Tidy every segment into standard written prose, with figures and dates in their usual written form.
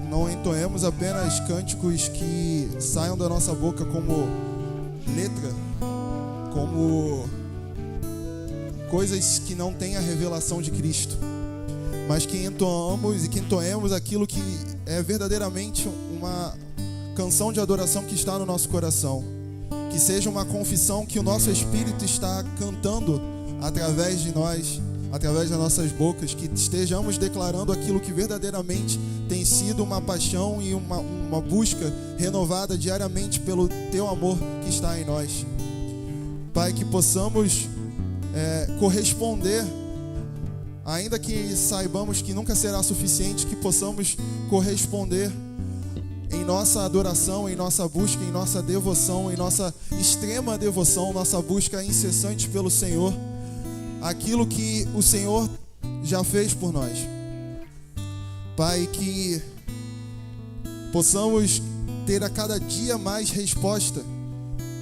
não entoemos apenas cânticos que saiam da nossa boca como letra, como coisas que não têm a revelação de Cristo, mas que entoemos aquilo que é verdadeiramente uma canção de adoração que está no nosso coração, que seja uma confissão que o nosso espírito está cantando através de nós, através das nossas bocas, que estejamos declarando aquilo que verdadeiramente tem sido uma paixão e uma busca renovada diariamente pelo Teu amor que está em nós. Pai, que possamos corresponder, ainda que saibamos que nunca será suficiente, que possamos corresponder em nossa adoração, em nossa busca, em nossa devoção, em nossa extrema devoção, nossa busca incessante pelo Senhor, aquilo que o Senhor já fez por nós. Pai, que possamos ter a cada dia mais resposta,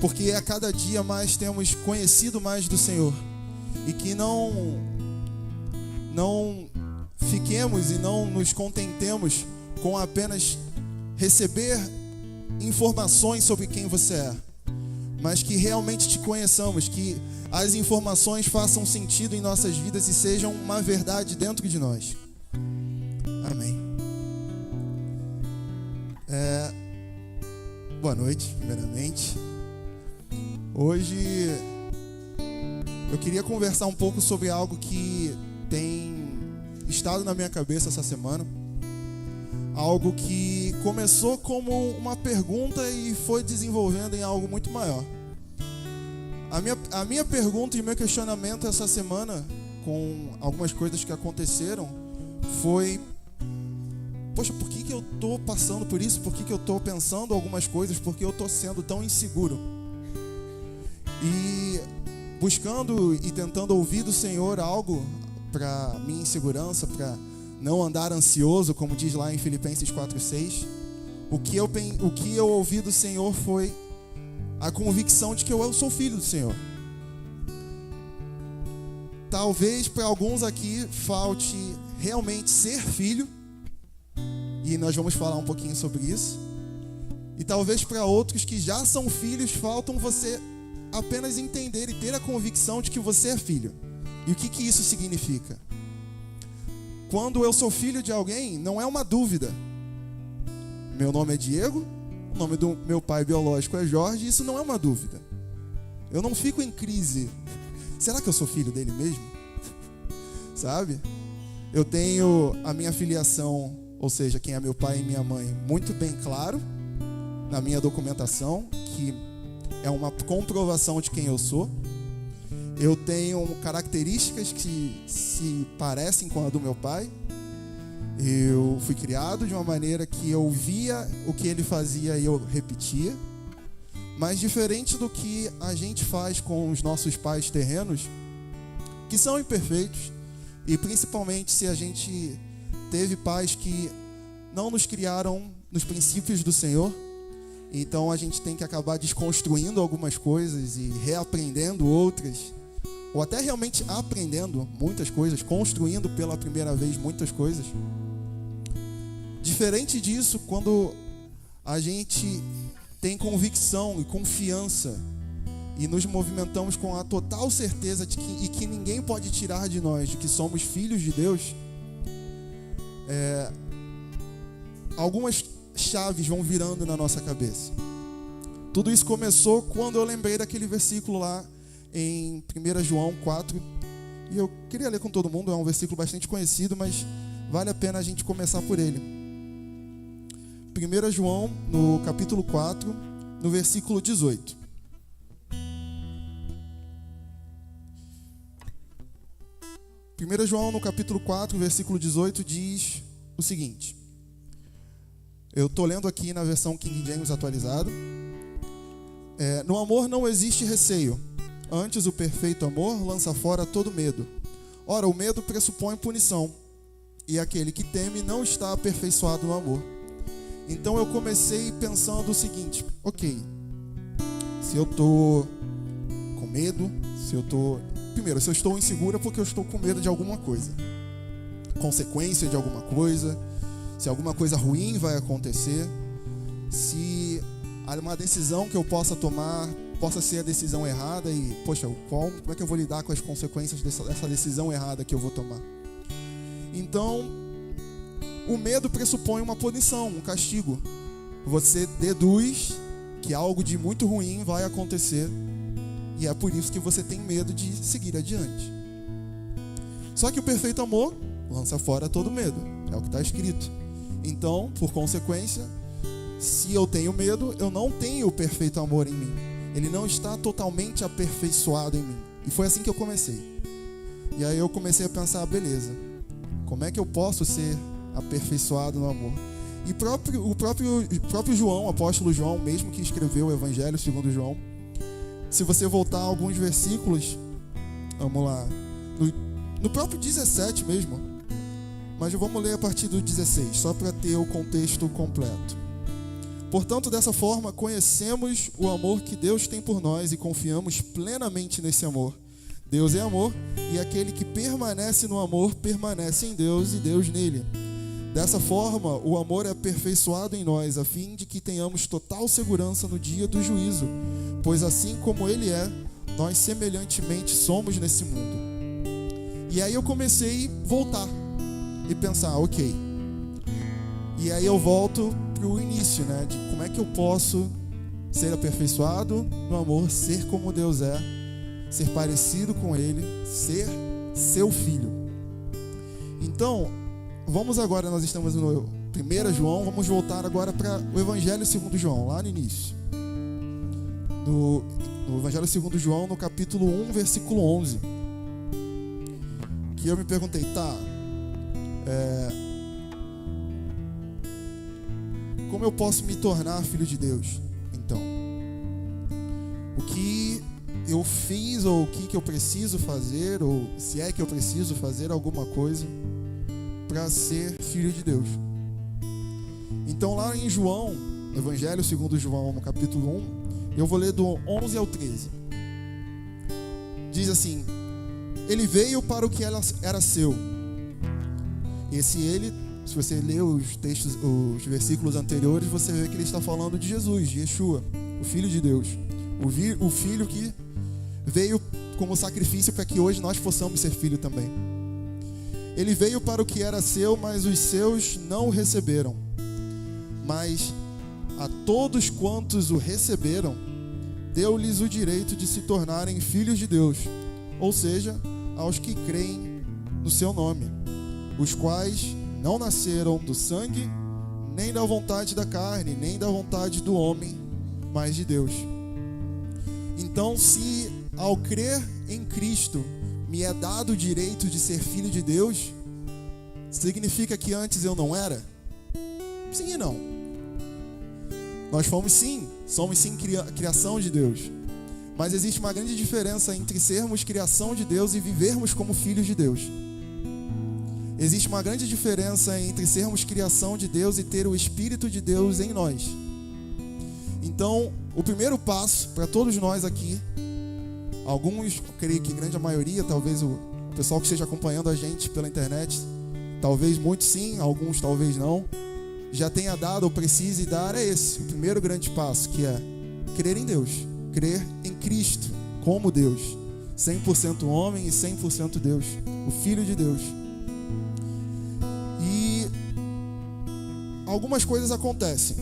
porque a cada dia mais temos conhecido mais do Senhor, e que não fiquemos e não nos contentemos com apenas receber informações sobre quem você é, mas que realmente te conheçamos, que as informações façam sentido em nossas vidas e sejam uma verdade dentro de nós. Amém. Boa noite, primeiramente. Hoje eu queria conversar um pouco sobre algo que tem estado na minha cabeça essa semana. Algo que começou como uma pergunta e foi desenvolvendo em algo muito maior. A minha pergunta e meu questionamento essa semana, com algumas coisas que aconteceram, foi: poxa, por que eu estou passando por isso? Por que eu estou pensando algumas coisas? Por que eu estou sendo tão inseguro? E buscando e tentando ouvir do Senhor algo para minha insegurança, para não andar ansioso, como diz lá em Filipenses 4:6, o que eu ouvi do Senhor foi a convicção de que eu sou filho do Senhor. Talvez para alguns aqui falte realmente ser filho, e nós vamos falar um pouquinho sobre isso. E talvez para outros que já são filhos, faltam você apenas entender e ter a convicção de que você é filho. E o que isso significa? Quando eu sou filho de alguém, não é uma dúvida. Meu nome é Diego, o nome do meu pai biológico é Jorge, isso não é uma dúvida. Eu não fico em crise. Será que eu sou filho dele mesmo? Sabe? Eu tenho a minha filiação, ou seja, quem é meu pai e minha mãe, muito bem claro na minha documentação, que é uma comprovação de quem eu sou. Eu tenho características que se parecem com a do meu pai. Eu fui criado de uma maneira que eu via o que ele fazia e eu repetia. Mas diferente do que a gente faz com os nossos pais terrenos, que são imperfeitos, e principalmente se a gente teve pais que não nos criaram nos princípios do Senhor, então a gente tem que acabar desconstruindo algumas coisas e reaprendendo outras, ou até realmente aprendendo muitas coisas, construindo pela primeira vez muitas coisas. Diferente disso, quando a gente tem convicção e confiança e nos movimentamos com a total certeza de que ninguém pode tirar de nós, de que somos filhos de Deus, algumas chaves vão virando na nossa cabeça. Tudo isso começou quando eu lembrei daquele versículo lá em 1 João 4, e eu queria ler com todo mundo. É um versículo bastante conhecido, mas vale a pena a gente começar por ele. 1 João, no capítulo 4, no versículo 18. João, no capítulo 4, versículo 18, diz o seguinte. Eu estou lendo aqui na versão King James atualizada. No amor não existe receio. Antes, o perfeito amor lança fora todo medo. Ora, o medo pressupõe punição, e aquele que teme não está aperfeiçoado no amor. Então eu comecei pensando o seguinte: ok, se eu estou com medo, primeiro, se eu estou insegura, porque eu estou com medo de alguma coisa, consequência de alguma coisa. se alguma coisa ruim vai acontecer, se uma decisão que eu possa tomar possa ser a decisão errada e, poxa, como é que eu vou lidar com as consequências dessa decisão errada que eu vou tomar? Então, o medo pressupõe uma punição, um castigo. Você deduz que algo de muito ruim vai acontecer e é por isso que você tem medo de seguir adiante. Só que o perfeito amor lança fora todo medo, é o que está escrito. Então, por consequência, se eu tenho medo, eu não tenho o perfeito amor em mim. Ele não está totalmente aperfeiçoado em mim. E foi assim que eu comecei. E aí eu comecei a pensar, beleza, como é que eu posso ser aperfeiçoado no amor? E o próprio João, o apóstolo João, mesmo que escreveu o Evangelho segundo João, se você voltar a alguns versículos, vamos lá, no próprio 17 mesmo, mas vamos ler a partir do 16, só para ter o contexto completo. Portanto, dessa forma, conhecemos o amor que Deus tem por nós e confiamos plenamente nesse amor. Deus é amor, e aquele que permanece no amor, permanece em Deus e Deus nele. Dessa forma, o amor é aperfeiçoado em nós, a fim de que tenhamos total segurança no dia do juízo, pois assim como Ele é, nós semelhantemente somos nesse mundo. E aí eu comecei a voltar e pensar, ok. E aí eu volto para o início, né? De como é que eu posso ser aperfeiçoado no amor, ser como Deus é, ser parecido com Ele, ser seu filho. Então, vamos agora, nós estamos no 1 João, vamos voltar agora para o Evangelho segundo João, lá no início. No Evangelho segundo João, no capítulo 1, versículo 11. Que eu me perguntei, como eu posso me tornar filho de Deus? Então, o que eu fiz, ou o que eu preciso fazer, ou se é que eu preciso fazer alguma coisa para ser filho de Deus. Então, lá em João, no Evangelho segundo João, no capítulo 1, eu vou ler do 11 ao 13. Diz assim: Ele veio para o que era seu. Esse ele, se você ler os textos, os versículos anteriores, você vê que ele está falando de Jesus, de Yeshua, o Filho de Deus, o Filho que veio como sacrifício para que hoje nós possamos ser filho também. Ele veio para o que era seu, mas os seus não o receberam. Mas a todos quantos o receberam, deu-lhes o direito de se tornarem filhos de Deus, ou seja, aos que creem no seu nome, os quais não nasceram do sangue, nem da vontade da carne, nem da vontade do homem, mas de Deus. Então, se ao crer em Cristo me é dado o direito de ser filho de Deus, significa que antes eu não era? Sim e não. Nós somos sim criação de Deus. Mas existe uma grande diferença entre sermos criação de Deus e vivermos como filhos de Deus. Existe uma grande diferença entre sermos criação de Deus e ter o Espírito de Deus em nós. Então, o primeiro passo para todos nós aqui, alguns, creio que grande maioria, talvez o pessoal que esteja acompanhando a gente pela internet, talvez muitos sim, alguns talvez não, já tenha dado ou precise dar, é esse, o primeiro grande passo, que é crer em Deus, crer em Cristo como Deus, 100% homem e 100% Deus, o Filho de Deus. E algumas coisas acontecem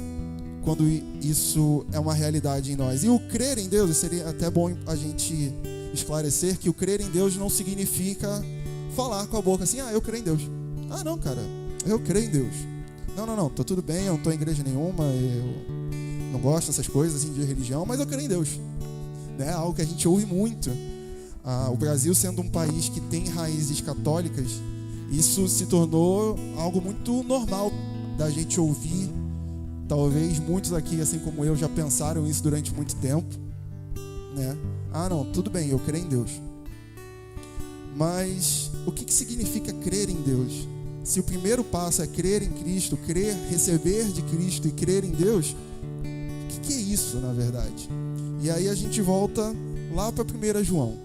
quando isso é uma realidade em nós. E o crer em Deus, seria até bom a gente esclarecer que o crer em Deus não significa falar com a boca assim, eu creio em Deus. Não, cara, eu creio em Deus. Não, tô tudo bem, eu não estou em igreja nenhuma, eu não gosto dessas coisas assim, de religião, mas eu creio em Deus. Né? Algo que a gente ouve muito. O Brasil sendo um país que tem raízes católicas, isso se tornou algo muito normal da gente ouvir. Talvez muitos aqui, assim como eu, já pensaram isso durante muito tempo, né? Não, tudo bem, eu creio em Deus. Mas o que significa crer em Deus? Se o primeiro passo é crer em Cristo, crer, receber de Cristo e crer em Deus, o que é isso, na verdade? E aí a gente volta lá para 1 João.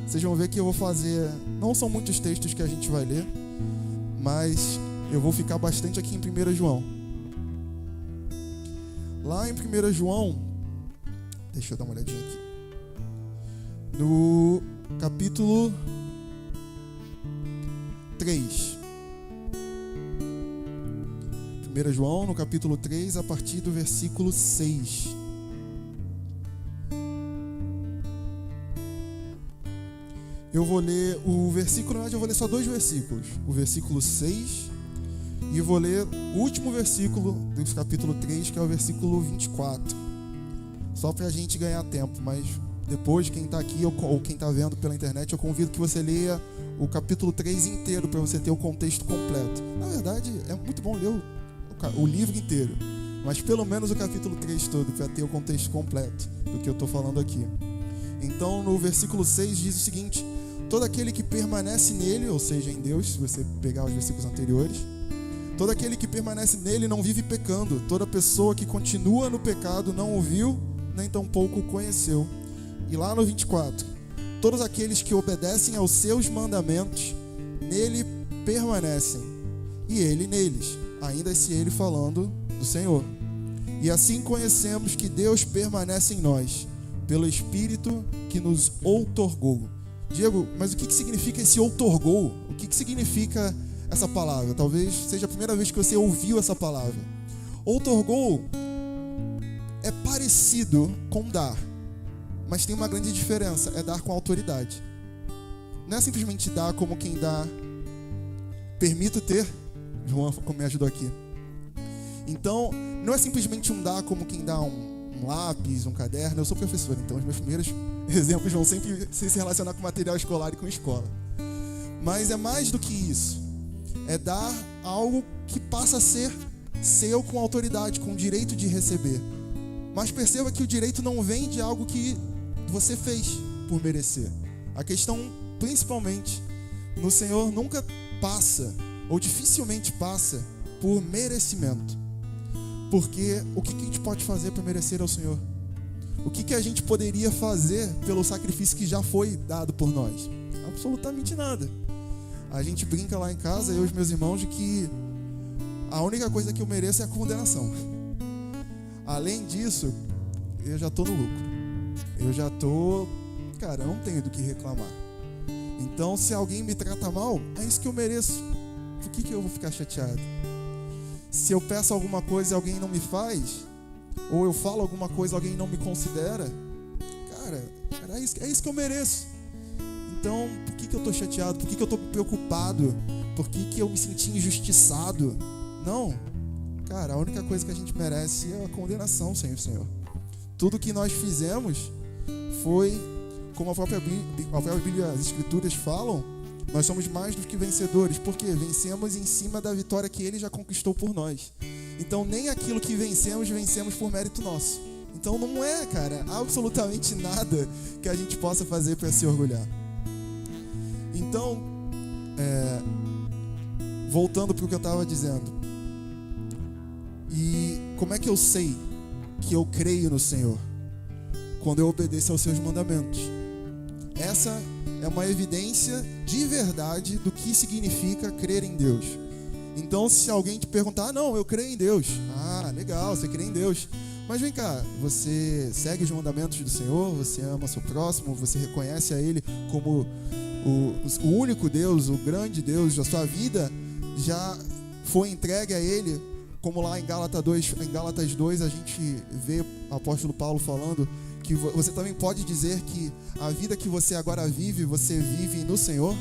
Vocês vão ver que eu vou fazer, não são muitos textos que a gente vai ler, mas eu vou ficar bastante aqui em 1 João. Lá em 1 João, deixa eu dar uma olhadinha aqui. No capítulo 3. 1 João, no capítulo 3, a partir do versículo 6. Eu vou ler o versículo, na verdade eu vou ler só 2 versículos. O versículo 6 e vou ler o último versículo do capítulo 3, que é o versículo 24. Só para a gente ganhar tempo, mas depois quem está aqui ou quem está vendo pela internet, eu convido que você leia o capítulo 3 inteiro para você ter o contexto completo. Na verdade, é muito bom ler o livro inteiro, mas pelo menos o capítulo 3 todo, para ter o contexto completo do que eu estou falando aqui. Então, no versículo 6 diz o seguinte: todo aquele que permanece nele, ou seja, em Deus, se você pegar os versículos anteriores, todo aquele que permanece nele não vive pecando. Toda pessoa que continua no pecado não o viu, nem tampouco o conheceu. E lá no 24, todos aqueles que obedecem aos seus mandamentos, nele permanecem, e ele neles. Ainda esse ele falando do Senhor. E assim conhecemos que Deus permanece em nós, pelo Espírito que nos outorgou. Diego, mas o que significa esse outorgou? O que significa essa palavra? Talvez seja a primeira vez que você ouviu essa palavra. Outorgou é parecido com dar, mas tem uma grande diferença: é dar com autoridade. Não é simplesmente dar como quem dá. Permito ter? João me ajudou aqui. Então, não é simplesmente um dar como quem dá um lápis, um caderno. Eu sou professor, então os meus primeiros exemplos vão sempre se relacionar com material escolar e com escola. Mas é mais do que isso. É dar algo que passa a ser seu com autoridade, com direito de receber. Mas perceba que o direito não vem de algo que você fez por merecer. A questão, principalmente, no Senhor nunca passa, ou dificilmente passa, por merecimento. Porque o que a gente pode fazer para merecer ao Senhor? O que a gente poderia fazer pelo sacrifício que já foi dado por nós? Absolutamente nada. A gente brinca lá em casa, eu e os meus irmãos, de que a única coisa que eu mereço é a condenação. Além disso, eu já estou no lucro. Eu não tenho do que reclamar. Então, se alguém me trata mal, é isso que eu mereço. Por que eu vou ficar chateado? Se eu peço alguma coisa e alguém não me faz, ou eu falo alguma coisa e alguém não me considera, é isso que eu mereço. Então, por que eu estou chateado? Por que eu estou preocupado? Por que eu me senti injustiçado? Não. Cara, a única coisa que a gente merece é a condenação, Senhor. Tudo que nós fizemos foi, como a própria Bíblia, as Escrituras falam, nós somos mais do que vencedores, porque vencemos em cima da vitória que Ele já conquistou por nós. Então, nem aquilo que vencemos por mérito nosso. Então, não é, absolutamente nada que a gente possa fazer para se orgulhar. Então, voltando para o que eu estava dizendo. E como é que eu sei que eu creio no Senhor? Quando eu obedeço aos seus mandamentos. Essa é uma evidência de verdade do que significa crer em Deus. Então, se alguém te perguntar: não, eu creio em Deus. Ah, legal, você crê em Deus. Mas vem cá, você segue os mandamentos do Senhor? Você ama seu próximo? Você reconhece a Ele como o único Deus, o grande Deus? A sua vida já foi entregue a Ele? Como lá em Gálatas 2 a gente vê o apóstolo Paulo falando que você também pode dizer que a vida que você agora vive, você vive no Senhor?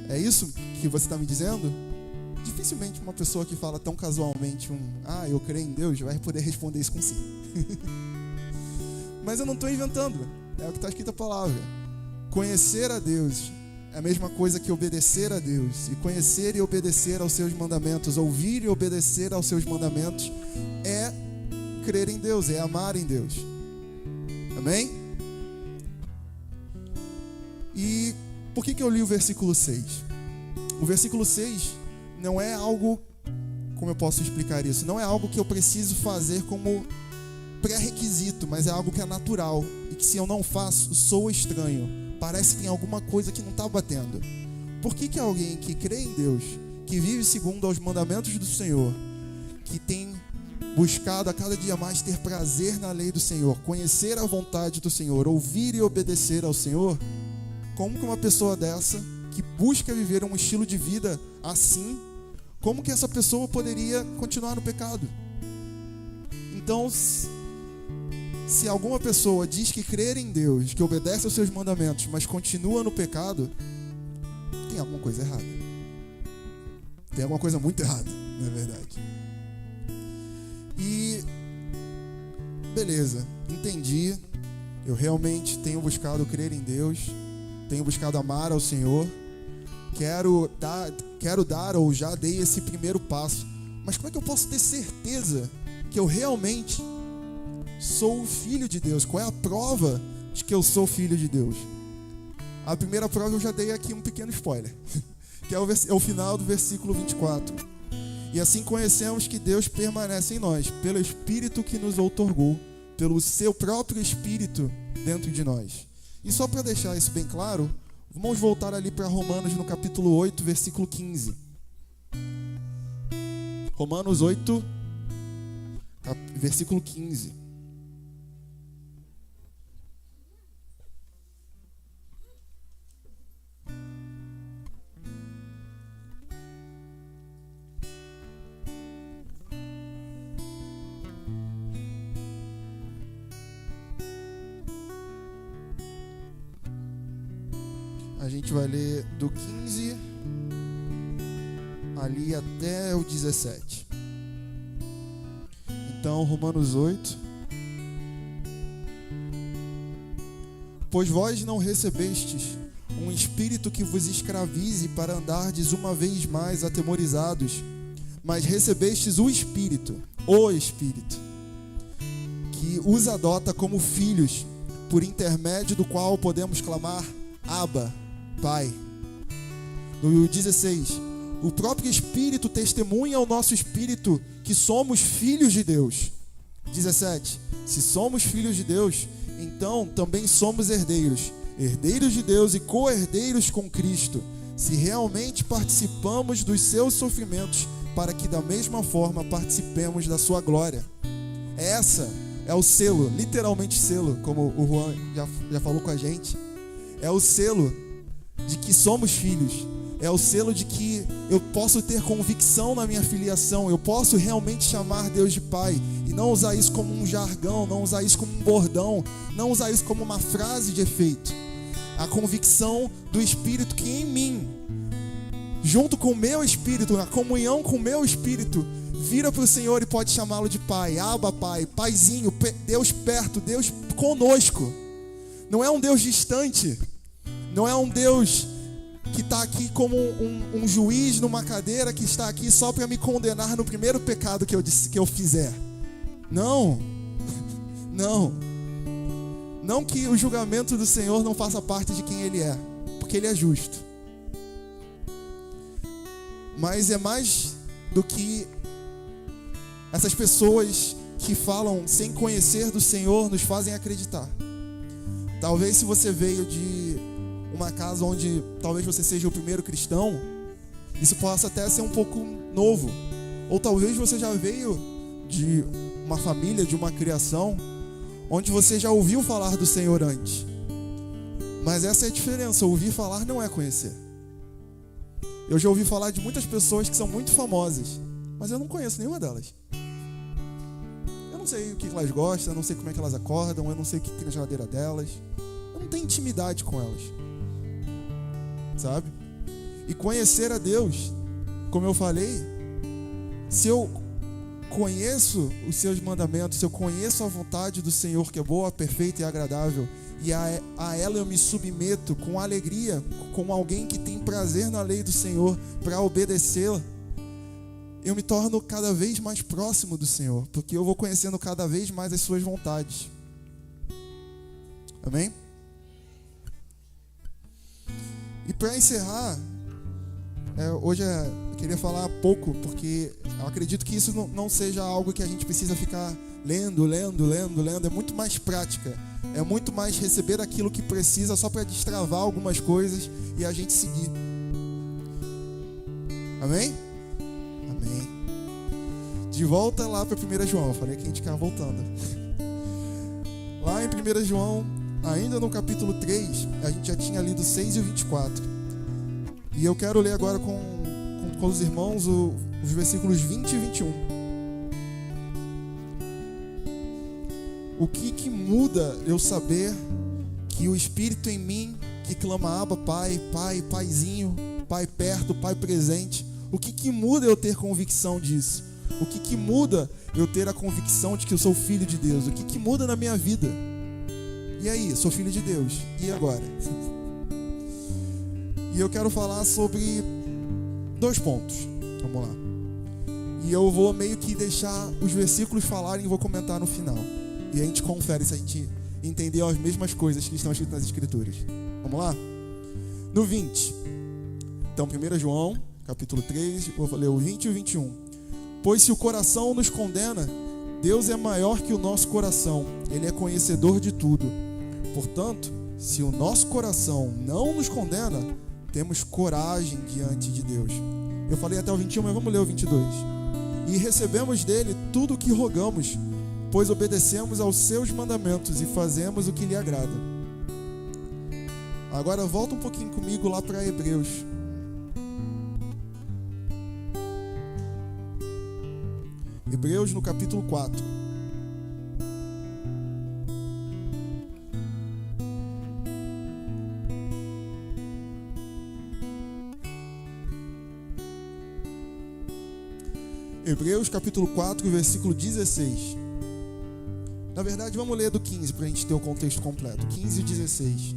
É isso que você está me dizendo? Dificilmente uma pessoa que fala tão casualmente eu creio em Deus, vai poder responder isso com sim. Mas eu não estou inventando, é o que está escrito a palavra. Conhecer a Deus é a mesma coisa que obedecer a Deus. E conhecer e obedecer aos seus mandamentos, ouvir e obedecer aos seus mandamentos, é crer em Deus, é amar em Deus. Amém? E por que eu li o versículo 6? O versículo 6 não é algo, como eu posso explicar isso? Não é algo que eu preciso fazer como pré-requisito, mas é algo que é natural. E que se eu não faço, sou estranho. Parece que tem alguma coisa que não está batendo. Por que alguém que crê em Deus, que vive segundo aos mandamentos do Senhor, que tem buscado a cada dia mais ter prazer na lei do Senhor, conhecer a vontade do Senhor, ouvir e obedecer ao Senhor, como que uma pessoa dessa, que busca viver um estilo de vida assim, como que essa pessoa poderia continuar no pecado? Então, se alguma pessoa diz que crer em Deus, que obedece aos seus mandamentos, mas continua no pecado, tem alguma coisa errada. Tem alguma coisa muito errada, não é verdade? E beleza, entendi. Eu realmente tenho buscado crer em Deus, tenho buscado amar ao Senhor. Quero dar ou já dei esse primeiro passo. Mas como é que eu posso ter certeza que eu realmente sou filho de Deus? Qual é a prova de que eu sou filho de Deus? A primeira prova eu já dei aqui um pequeno spoiler, que é o final do versículo 24. E assim conhecemos que Deus permanece em nós, pelo Espírito que nos outorgou, pelo seu próprio Espírito dentro de nós. E só para deixar isso bem claro, vamos voltar ali para Romanos no capítulo 8, versículo 15. Romanos 8, versículo 15. A gente vai ler do 15 ali até o 17. Então, Romanos 8. Pois vós não recebestes um espírito que vos escravize para andardes uma vez mais atemorizados, mas recebestes o Espírito, que os adota como filhos, por intermédio do qual podemos clamar: Abba, Pai. No 16, o próprio Espírito testemunha ao nosso espírito que somos filhos de Deus. 17, se somos filhos de Deus, então também somos herdeiros, herdeiros de Deus e co-herdeiros com Cristo, se realmente participamos dos seus sofrimentos, para que da mesma forma participemos da sua glória. Essa é o selo, literalmente selo, como o Juan já falou com a gente. É o selo de que somos filhos. É o selo de que eu posso ter convicção na minha filiação. Eu posso realmente chamar Deus de Pai. E não usar isso como um jargão, não usar isso como um bordão, não usar isso como uma frase de efeito. A convicção do Espírito que em mim, junto com o meu Espírito, na comunhão com o meu Espírito, vira para o Senhor e pode chamá-lo de Pai. Abba, Pai, Paizinho, Deus perto, Deus conosco. Não é um Deus distante. Não é um Deus que está aqui como um juiz numa cadeira, que está aqui só para me condenar no primeiro pecado que eu fizer. Não. Não. Não que o julgamento do Senhor não faça parte de quem Ele é, porque Ele é justo. Mas é mais do que essas pessoas que falam sem conhecer do Senhor nos fazem acreditar. Talvez se você veio de uma casa onde talvez você seja o primeiro cristão, isso possa até ser um pouco novo. Ou talvez você já veio de uma família, de uma criação, onde você já ouviu falar do Senhor antes. Mas essa é a diferença, ouvir falar não é conhecer. Eu já ouvi falar de muitas pessoas que são muito famosas, mas eu não conheço nenhuma delas. Eu não sei o que elas gostam, eu não sei como é que elas acordam, eu não sei o que tem na geladeira delas. Eu não tenho intimidade com elas, sabe? E conhecer a Deus, como eu falei, se eu conheço os seus mandamentos, se eu conheço a vontade do Senhor, que é boa, perfeita e agradável, e a ela eu me submeto com alegria, com alguém que tem prazer na lei do Senhor, para obedecê-la, eu me torno cada vez mais próximo do Senhor, porque eu vou conhecendo cada vez mais as suas vontades. Amém? E para encerrar, hoje eu queria falar pouco, porque eu acredito que isso não seja algo que a gente precisa ficar lendo. É muito mais prática. É muito mais receber aquilo que precisa só para destravar algumas coisas e a gente seguir. Amém? De volta lá para 1 João. Falei que a gente ficava voltando. Lá em 1 João, ainda no capítulo 3, a gente já tinha lido 6 e o 24. E eu quero ler agora com os irmãos os versículos 20 e 21. O que muda eu saber que o Espírito em mim, que clama Abba, Pai, Pai, Paizinho, Pai perto, Pai presente, o que muda eu ter convicção disso? O que muda eu ter a convicção de que eu sou filho de Deus? O que muda na minha vida? E aí, sou filho de Deus. E agora? E eu quero falar sobre 2 pontos. Vamos lá. E eu vou meio que deixar os versículos falarem e vou comentar no final. E a gente confere se a gente entendeu as mesmas coisas que estão escritas nas Escrituras. Vamos lá? No 20. Então, 1 João, capítulo 3, vou ler o 20 e o 21. Pois se o coração nos condena, Deus é maior que o nosso coração. Ele é conhecedor de tudo. Portanto, se o nosso coração não nos condena, temos coragem diante de Deus. Eu falei até o 21, mas vamos ler o 22. E recebemos dele tudo o que rogamos, pois obedecemos aos seus mandamentos e fazemos o que lhe agrada. Agora volta um pouquinho comigo lá para Hebreus. Hebreus no capítulo 4. Hebreus capítulo 4, versículo 16. Na verdade, vamos ler do 15 para a gente ter o contexto completo. 15 e 16.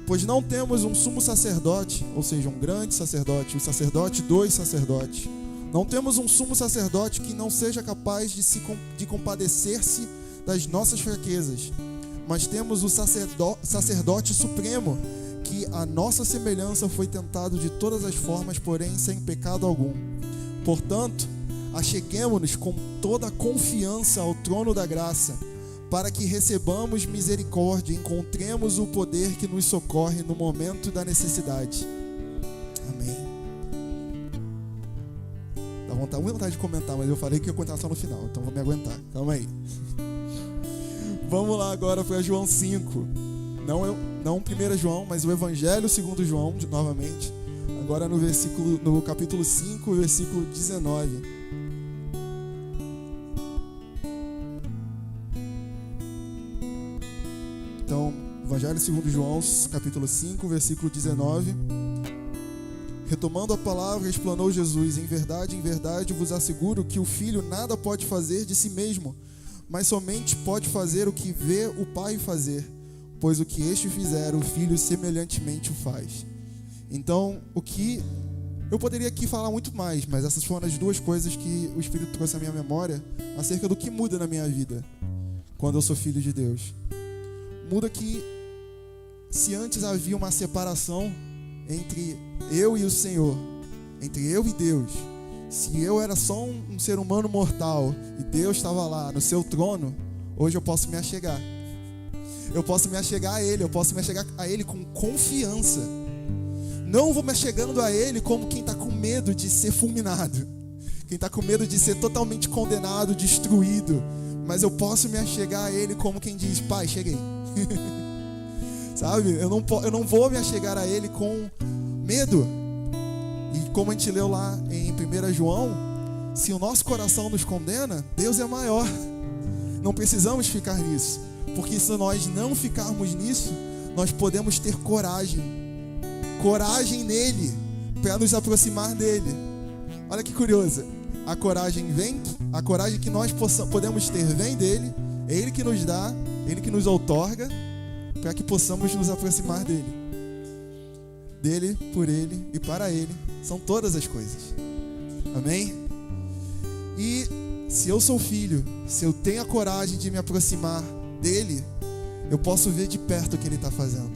Pois não temos um sumo sacerdote, ou seja, um grande sacerdote, o sacerdote dos sacerdotes. Não temos um sumo sacerdote que não seja capaz de compadecer-se das nossas fraquezas, mas temos o sacerdote supremo, que a nossa semelhança foi tentado de todas as formas, porém sem pecado algum. Portanto, acheguemo-nos com toda a confiança ao trono da graça, para que recebamos misericórdia e encontremos o poder que nos socorre no momento da necessidade. Amém. Dá vontade de comentar, mas eu falei que ia contar só no final, então vou me aguentar. Calma aí. Vamos lá agora para João 5. Não 1 João, mas o Evangelho segundo João, novamente. Agora no capítulo 5, versículo 19. Então, Evangelho segundo João, capítulo 5, versículo 19. Retomando a palavra, explanou Jesus: em verdade, vos asseguro que o Filho nada pode fazer de si mesmo, mas somente pode fazer o que vê o Pai fazer, pois o que este fizer, o Filho semelhantemente o faz. Então, eu poderia aqui falar muito mais, mas essas foram as 2 coisas que o Espírito trouxe à minha memória acerca do que muda na minha vida quando eu sou filho de Deus. Muda que, se antes havia uma separação entre eu e o Senhor, entre eu e Deus, se eu era só um ser humano mortal e Deus estava lá no seu trono, hoje eu posso me achegar. Eu posso me achegar a Ele, eu posso me achegar a Ele com confiança. Não vou me achegando a Ele como quem está com medo de ser fulminado, quem está com medo de ser totalmente condenado, destruído, mas eu posso me achegar a Ele como quem diz: Pai, cheguei. Sabe? Eu não vou me achegar a Ele com medo. E como a gente leu lá em 1 João, se o nosso coração nos condena, Deus é maior. Não precisamos ficar nisso, porque se nós não ficarmos nisso, nós podemos ter coragem nele, para nos aproximar dele. Olha que curioso. A coragem que nós podemos ter vem dele, é Ele que nos dá, Ele que nos outorga, para que possamos nos aproximar dele. Dele, por Ele e para Ele, são todas as coisas. Amém? E se eu sou filho, se eu tenho a coragem de me aproximar dele, eu posso ver de perto o que ele está fazendo.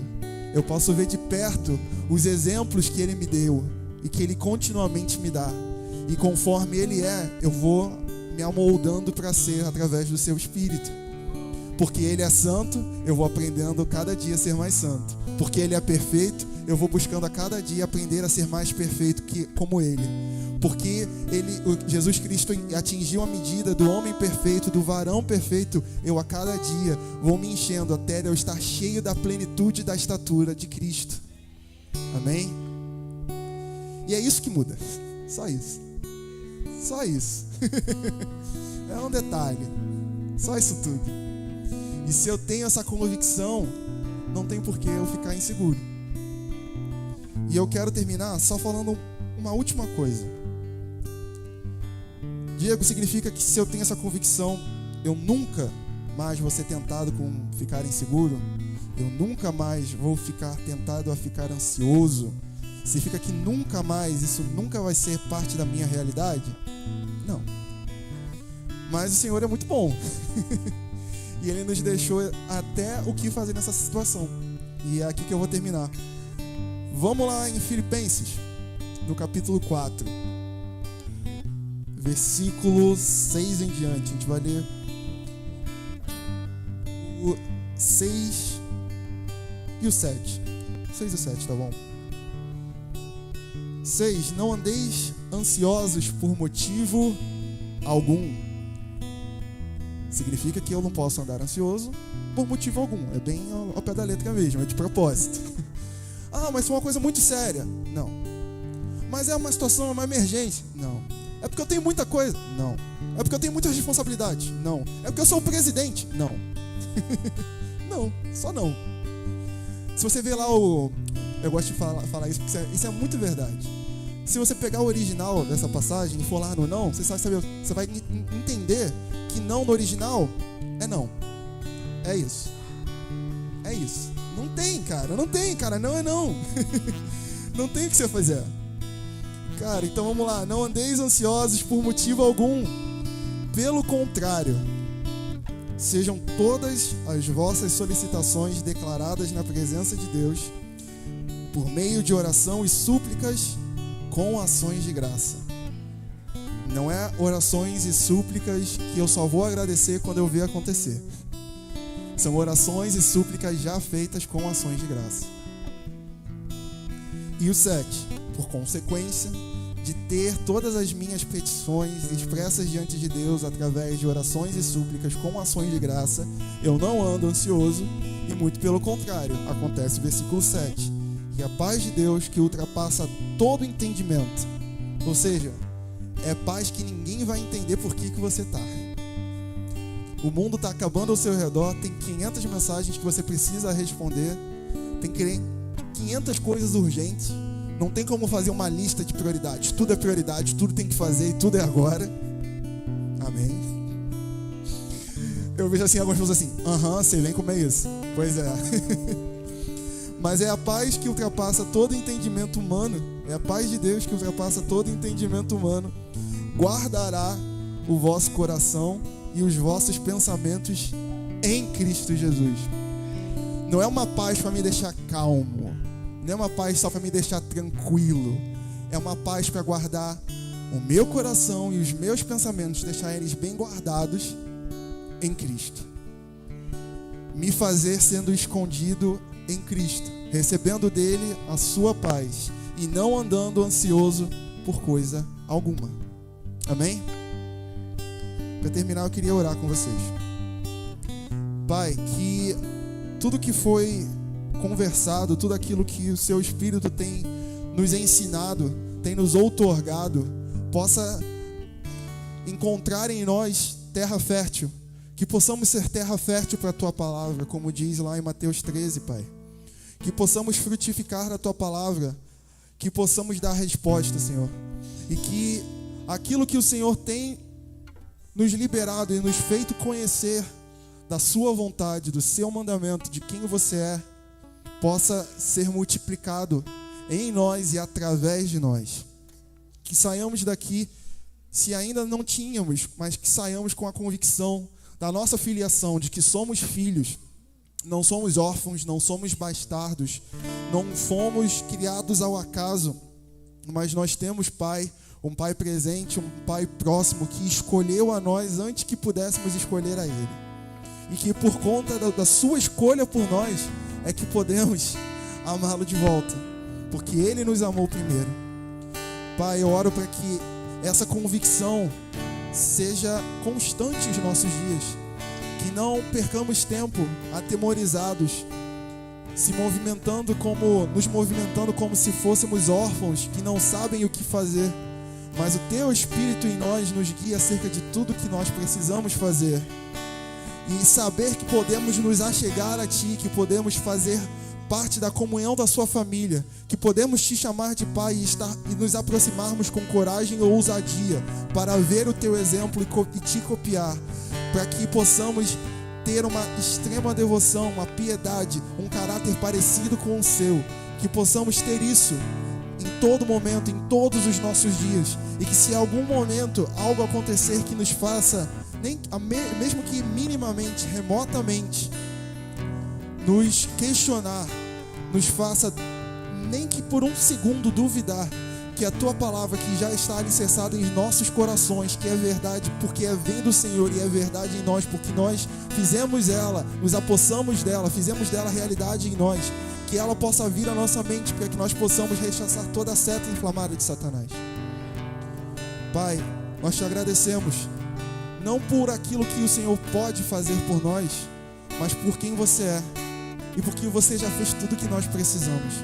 Eu posso ver de perto os exemplos que ele me deu e que ele continuamente me dá. E conforme ele é, eu vou me amoldando para ser através do seu Espírito. Porque ele é santo, eu vou aprendendo cada dia a ser mais santo. Porque ele é perfeito, eu vou buscando a cada dia aprender a ser mais perfeito como Ele. Porque Jesus Cristo atingiu a medida do homem perfeito, do varão perfeito. Eu a cada dia vou me enchendo até eu estar cheio da plenitude da estatura de Cristo. Amém? E é isso que muda. Só isso. Só isso. É um detalhe. Só isso tudo. E se eu tenho essa convicção, não tem por que eu ficar inseguro. E eu quero terminar só falando uma última coisa. Diego, significa que se eu tenho essa convicção, eu nunca mais vou ser tentado com ficar inseguro? Eu nunca mais vou ficar tentado a ficar ansioso? Significa que nunca mais, isso nunca vai ser parte da minha realidade? Não. Mas o Senhor é muito bom. E Ele nos deixou até o que fazer nessa situação. E é aqui que eu vou terminar. Vamos lá em Filipenses, no capítulo 4. Versículo 6 em diante. A gente vai ler o 6 e o 7. 6 e o 7, tá bom? 6. Não andeis ansiosos por motivo algum. Significa que eu não posso andar ansioso por motivo algum. É bem ao pé da letra mesmo, é de propósito. Ah, mas foi uma coisa muito séria. Não. Mas é uma situação, é uma emergência. Não. É porque eu tenho muita coisa? Não. É porque eu tenho muitas responsabilidades? Não. É porque eu sou o presidente? Não. Não, só não. Se você ver lá eu gosto de falar isso, porque isso é muito verdade. Se você pegar o original dessa passagem e for lá no não, você vai entender que não no original é não. É isso. É isso. Não tem, cara. Não é não. Não tem o que você fazer. Cara, então vamos lá. Não andeis ansiosos por motivo algum. Pelo contrário, sejam todas as vossas solicitações declaradas na presença de Deus, por meio de oração e súplicas, com ações de graça. Não é orações e súplicas que eu só vou agradecer quando eu ver acontecer. São orações e súplicas já feitas com ações de graça. E o 7, por consequência de ter todas as minhas petições expressas diante de Deus através de orações e súplicas com ações de graça, eu não ando ansioso, e muito pelo contrário, acontece o versículo 7, e a paz de Deus que ultrapassa todo entendimento, ou seja, é paz que ninguém vai entender por que você está. O mundo está acabando ao seu redor, tem 500 mensagens que você precisa responder, tem 500 coisas urgentes, não tem como fazer uma lista de prioridades. Tudo é prioridade, tudo tem que fazer e tudo é agora. Amém. Eu vejo assim, algumas pessoas assim, você vem comer isso. Pois é. Mas é a paz que ultrapassa todo entendimento humano. É a paz de Deus que ultrapassa todo entendimento humano. Guardará o vosso coração e os vossos pensamentos em Cristo Jesus. Não é uma paz para me deixar calmo. Não é uma paz só para me deixar tranquilo. É uma paz para guardar o meu coração e os meus pensamentos, deixar eles bem guardados em Cristo. Me fazer sendo escondido em Cristo, recebendo dele a sua paz e não andando ansioso por coisa alguma. Amém? Para terminar, eu queria orar com vocês. Pai, que tudo que foi conversado, tudo aquilo que o seu Espírito tem nos ensinado, tem nos outorgado, possa encontrar em nós terra fértil, que possamos ser terra fértil para a tua palavra, como diz lá em Mateus 13, Pai, que possamos frutificar a tua palavra, que possamos dar resposta, Senhor, e que aquilo que o Senhor tem nos liberado e nos feito conhecer da sua vontade, do seu mandamento, de quem você é, possa ser multiplicado em nós e através de nós. Que saiamos daqui, se ainda não tínhamos, mas que saiamos com a convicção da nossa filiação, de que somos filhos, não somos órfãos, não somos bastardos, não fomos criados ao acaso, mas nós temos Pai, um Pai presente, um Pai próximo, que escolheu a nós antes que pudéssemos escolher a Ele. E que por conta da sua escolha por nós, é que podemos amá-lo de volta. porque Ele nos amou primeiro. Pai, eu oro para que essa convicção seja constante nos nossos dias, que não percamos tempo atemorizados, nos movimentando como se fôssemos órfãos que não sabem o que fazer, mas o Teu Espírito em nós nos guia acerca de tudo que nós precisamos fazer, e saber que podemos nos achegar a Ti, que podemos fazer parte da comunhão da Sua família, que podemos Te chamar de Pai e nos aproximarmos com coragem ou ousadia para ver o Teu exemplo e Te copiar, para que possamos ter uma extrema devoção, uma piedade, um caráter parecido com o Seu, que possamos ter isso em todo momento, em todos os nossos dias, e que se em algum momento algo acontecer que nos faça, mesmo que minimamente, remotamente, nos questionar, nos faça nem que por um segundo duvidar que a Tua palavra, que já está alicerçada em nossos corações, que é verdade porque vem do Senhor e é verdade em nós, porque nós fizemos ela, nos apossamos dela, fizemos dela realidade em nós, que ela possa vir à nossa mente para que nós possamos rechaçar toda a seta inflamada de Satanás. Pai, nós Te agradecemos, não por aquilo que o Senhor pode fazer por nós, mas por quem Você é e porque Você já fez tudo o que nós precisamos.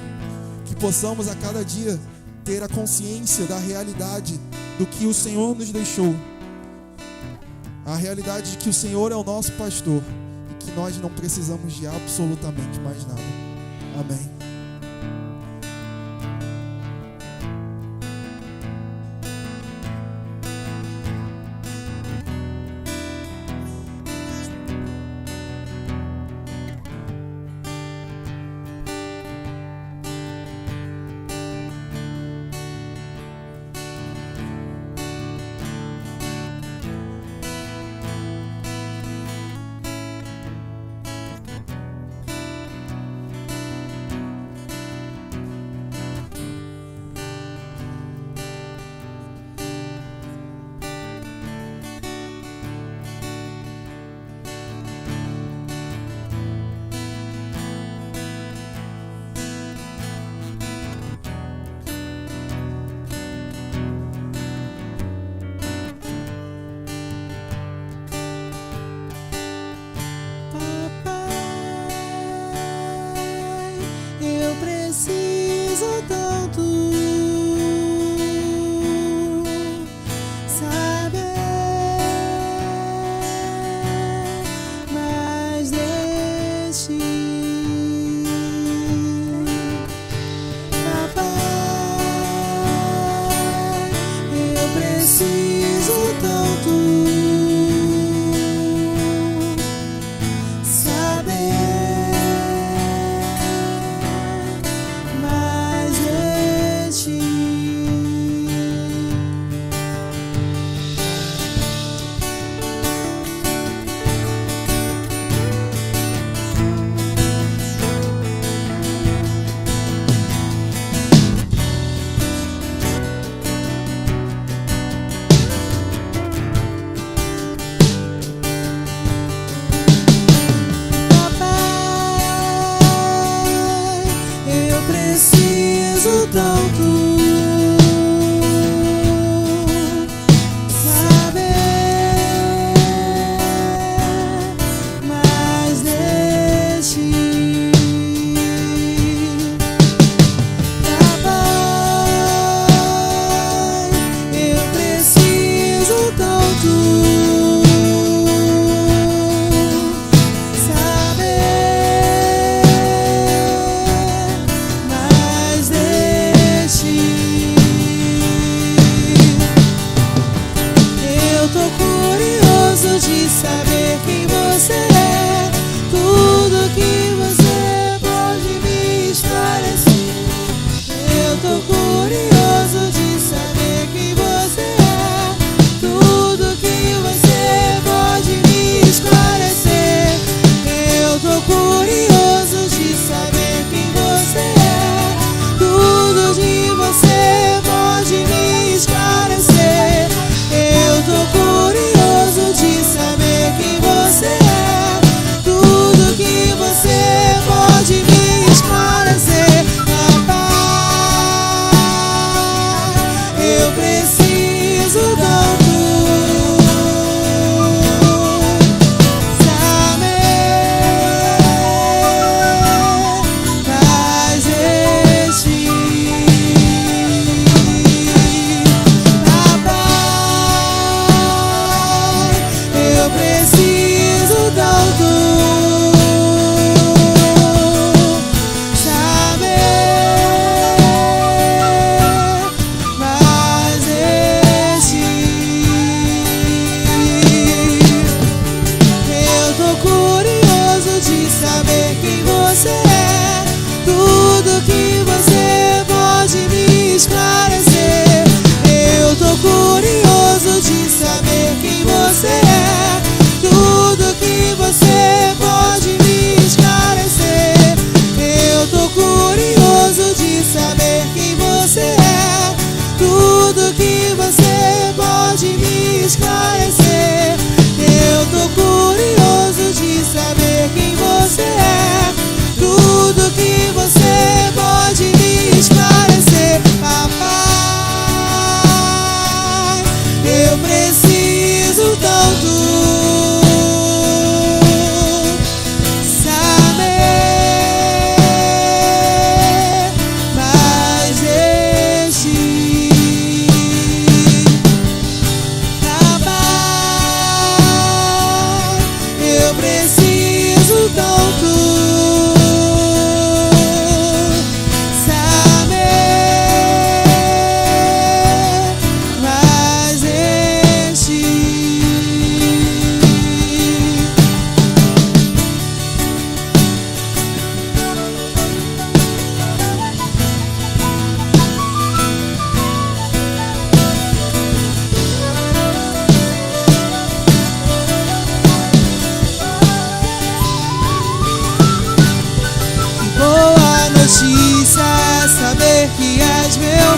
Que possamos a cada dia ter a consciência da realidade do que o Senhor nos deixou, a realidade de que o Senhor é o nosso pastor e que nós não precisamos de absolutamente mais nada. Amém.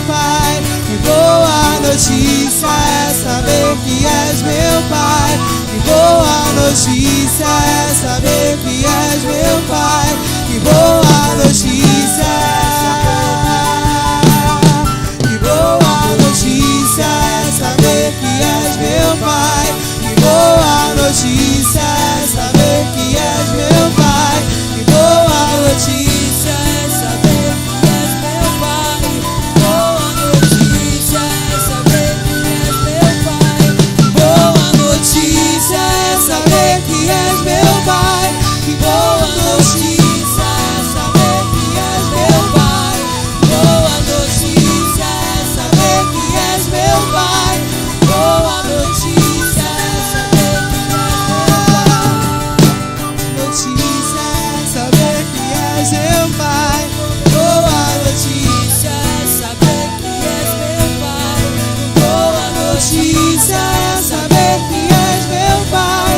Pai. Que boa notícia é saber que és meu Pai. Que boa notícia é saber que és meu Pai. Que boa notícia. Que boa notícia é saber que és meu Pai. Que boa notícia é saber que és meu Pai. Que boa notícia é saber que és meu Pai. Que boa notícia é saber que és meu Pai. Que boa notícia é saber que és meu Pai. Que boa notícia é saber que és meu Pai. Boa notícia é saber que és meu Pai. Boa notícia é saber que és meu Pai. Boa notícia é saber que és meu Pai. Boa notícia é saber que és meu Pai.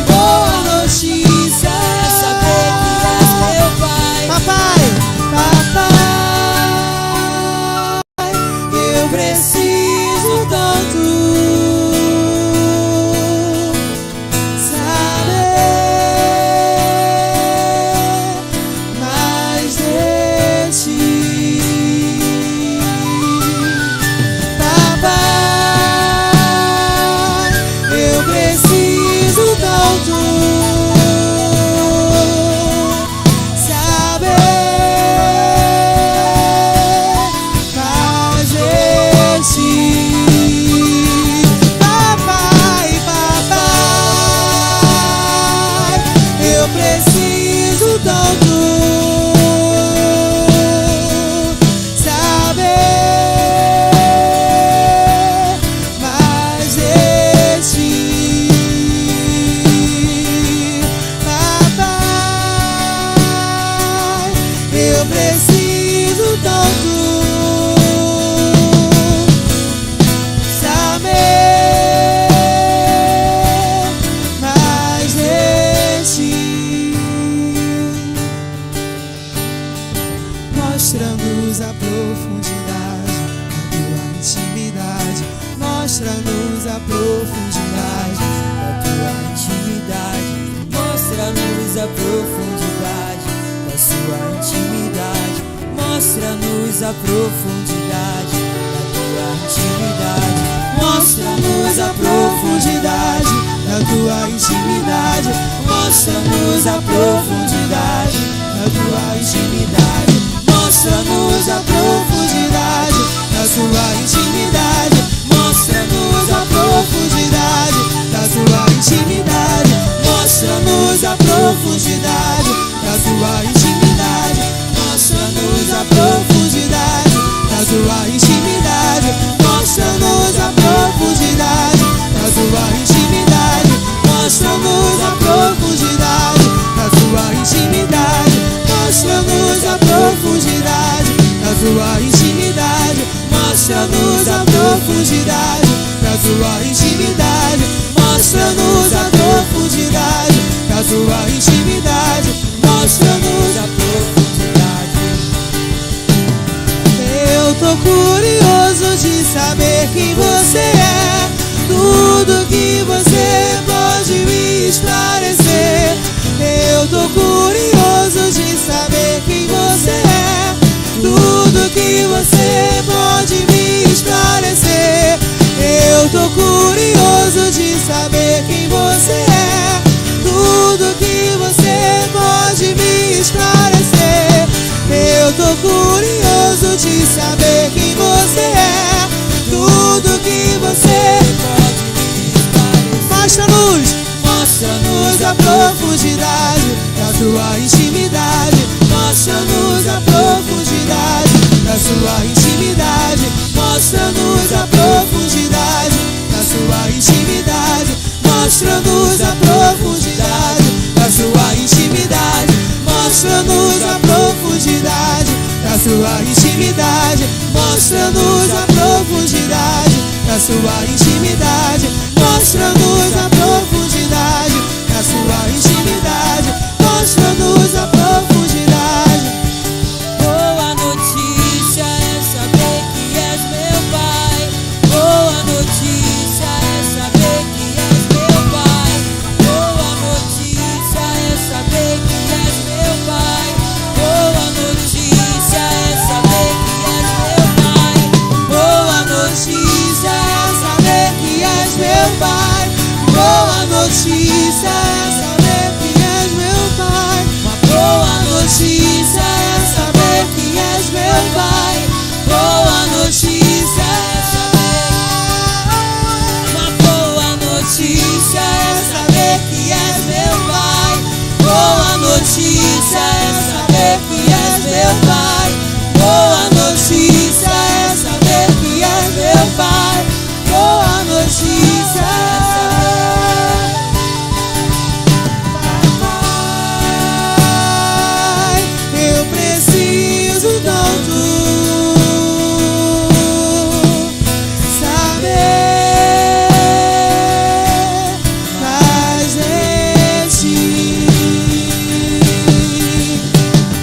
Boa notícia é saber que és meu Pai. Papai, papai, eu preciso tanto mais de ti. Papai, eu preciso tanto saber mais de ti. Papai, papai, eu preciso tanto saber mais de ti. Papai, eu preciso tanto saber mais de ti. Mostra-nos a profundidade da tua intimidade. Mostra-nos a profundidade da tua intimidade. Mostra-nos a profundidade da sua intimidade. Mostra-nos a profundidade da tua intimidade. Mostra-nos a profundidade da tua intimidade. Mostra-nos a profundidade da tua intimidade. Mostra-nos a profundidade da tua intimidade. Mostra-nos a profundidade da tua intimidade. Mostra-nos a profundidade da tua intimidade. Mostra-nos a profundidade da tua intimidade. Mostra-nos a profundidade da tua intimidade. Mostra-nos a profundidade da tua intimidade. Mostra-nos a profundidade da tua intimidade. Mostra-nos a profundidade da tua intimidade. Mostra-nos a profundidade da tua intimidade. Mostra-nos a profundidade. Eu tô curioso de saber quem você é. Tudo que você pode me esclarecer. Eu tô curioso de saber quem você é. Tudo que você pode me esclarecer. Eu tô curioso de saber quem você é. Tudo que você pode me esclarecer. Eu tô curioso de saber quem você é. Tudo que você pode me esclarecer. Mostra-nos, mostra-nos a profundidade da tua intimidade. Mostra-nos a profundidade da sua intimidade. Mostra-nos a profundidade da sua intimidade. Mostra-nos a profundidade da sua intimidade. Mostra-nos a profundidade da sua intimidade. Mostra-nos a profundidade da sua intimidade. Mostra-nos a profundidade da sua intimidade. Mostra-nos a profundidade. Boa notícia é saber que és notícia é saber que és meu Pai. Boa notícia é saber que és meu Pai. Boa notícia é saber que és meu Pai. Boa notícia é Pai, eu preciso tanto saber mais de ti.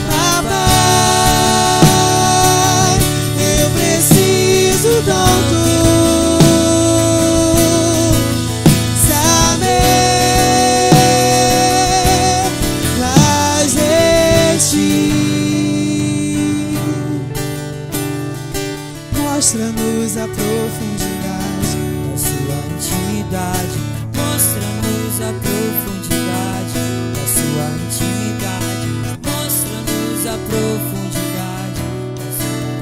Papai, eu preciso tanto saber mais de ti. Mostra-nos a profundidade da sua intimidade. Mostra-nos a profundidade da sua intimidade. Mostra-nos a profundidade da sua.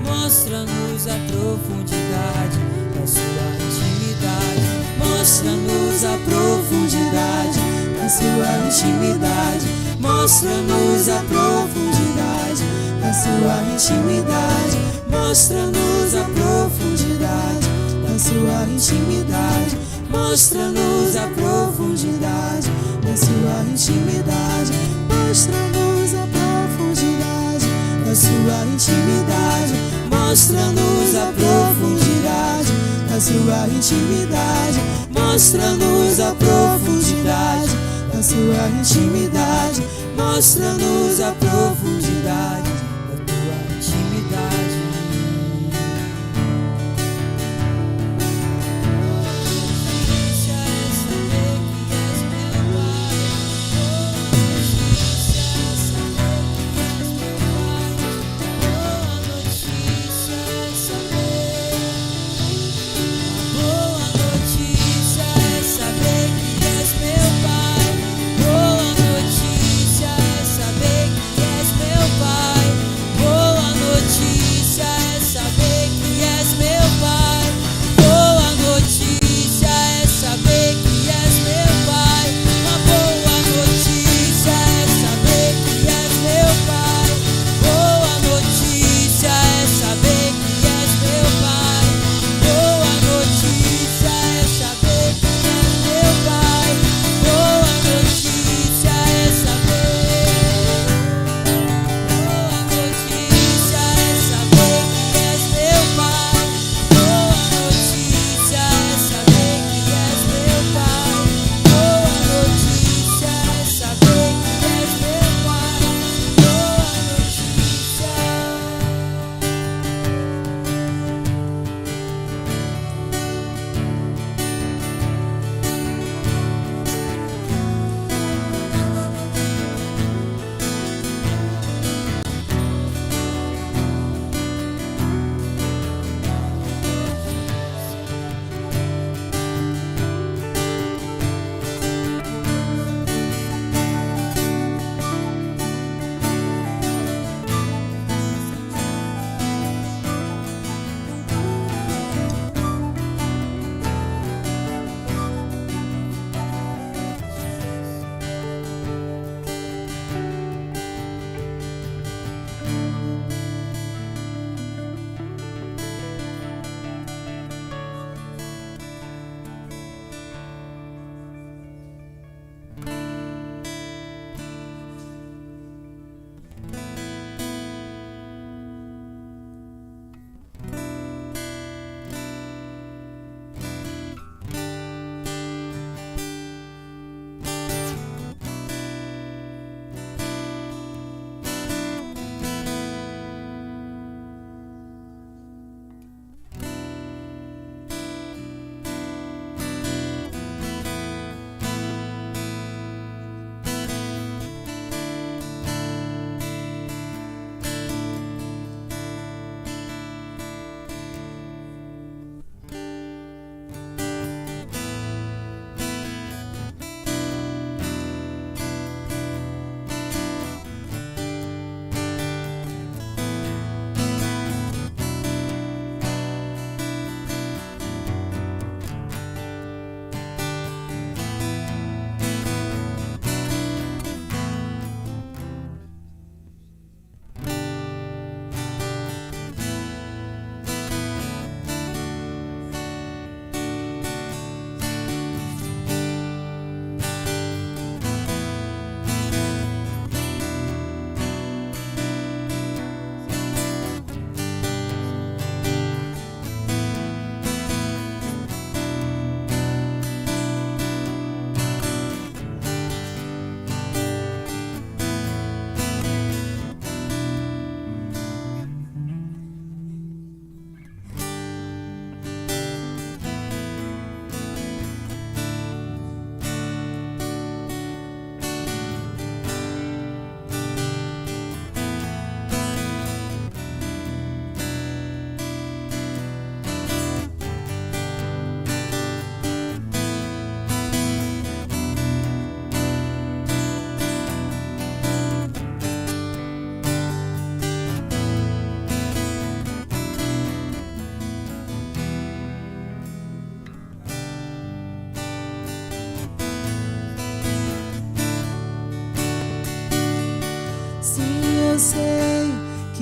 Mostra-nos a profundidade da sua intimidade. Mostra-nos a profundidade da sua intimidade. Mostra-nos a profundidade da sua intimidade. Mostra-nos a profundidade da sua intimidade. Mostra-nos a profundidade da sua intimidade. Mostra-nos a profundidade da sua intimidade. Mostra-nos a profundidade da sua intimidade. Mostra-nos a profundidade da sua intimidade. Mostra-nos a profundidade da tua intimidade. Pai.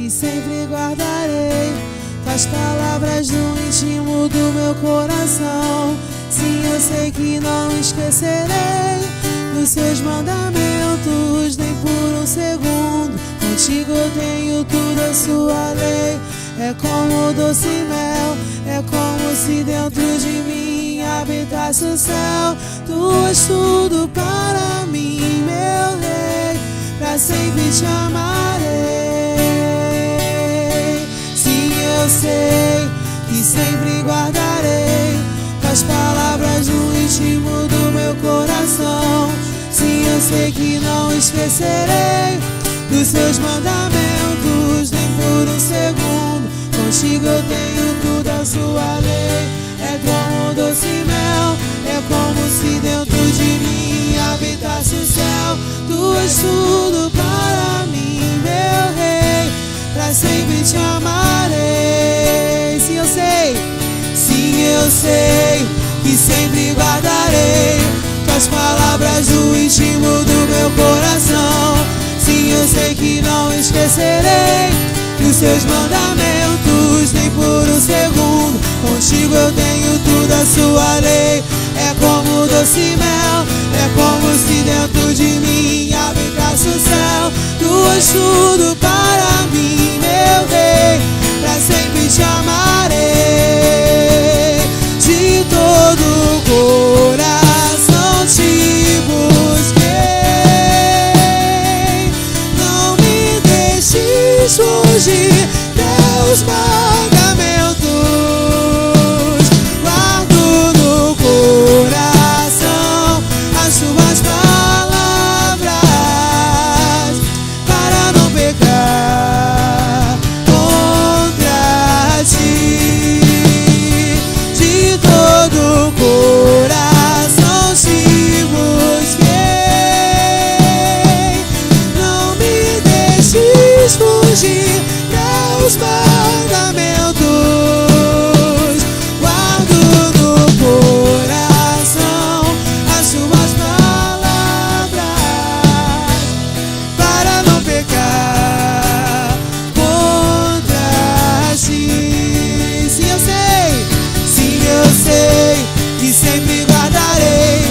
que sempre guardarei as palavras do íntimo do meu coração. Sim, eu sei que não esquecerei dos seus mandamentos, nem por um segundo. Contigo eu tenho tudo, a sua lei é como doce mel. É como se dentro de mim habitasse o céu. Tu és tudo para mim, meu rei, pra sempre te amarei. Sim, eu sei que sempre guardarei as palavras do íntimo do meu coração. Sim, eu sei que não esquecerei dos seus mandamentos, nem por um segundo. Contigo eu tenho tudo, a sua lei é como doce mel. É como se dentro de mim habitasse o céu. Tu és tudo para mim, meu rei, pra sempre te amarei. Sim, eu sei que sempre guardarei as palavras do íntimo do meu coração. Sim, eu sei que não esquecerei dos seus mandamentos, nem por um segundo. Contigo eu tenho tudo, a sua lei é como doce mel. É como se dentro de mim habitasse o céu. Tu és tudo para mim, meu rei, pra sempre te amarei. De todo o coração te busquei. Não me deixes fugir teus mandamentos. Guardo no coração as tuas palavras, para não pecar contra ti. De todo o coração te busquei. Não me deixes fugir teus mandamentos. Guardo no coração as tuas palavras, para não pecar contra ti. Sim, eu sei que sempre guardarei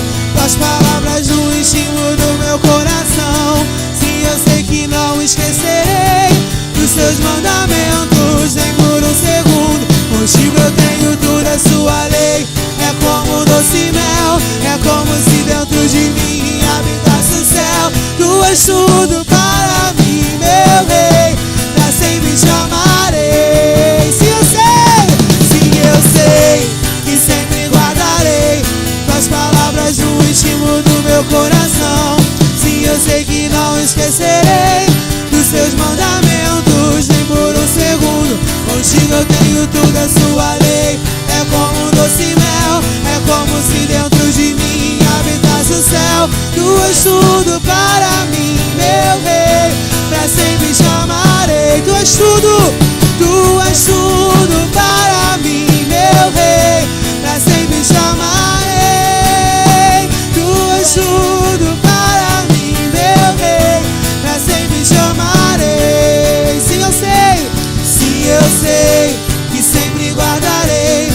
as palavras do íntimo do meu coração. Sim, eu sei que não esquecerei dos seus mandamentos, nem por um segundo. Contigo eu tenho tudo, a sua lei é como doce mel. É como se dentro de mim habitasse o céu. Tu és tudo para mim, meu rei, pra sempre te amarei. Sim, eu sei que sempre guardarei as palavras do íntimo do meu coração. Sim, eu sei que não esquecerei dos seus mandamentos, nem por um segundo. Contigo eu tenho tudo, a sua lei é como doce mel. É como se dentro de mim habitasse o céu. Tu és tudo para mim, meu rei, pra sempre te amarei. Tu és tudo para mim, meu rei, pra sempre te amarei. Tu és tudo para mim, meu rei, pra sempre te amarei. Sim, eu sei que sempre guardarei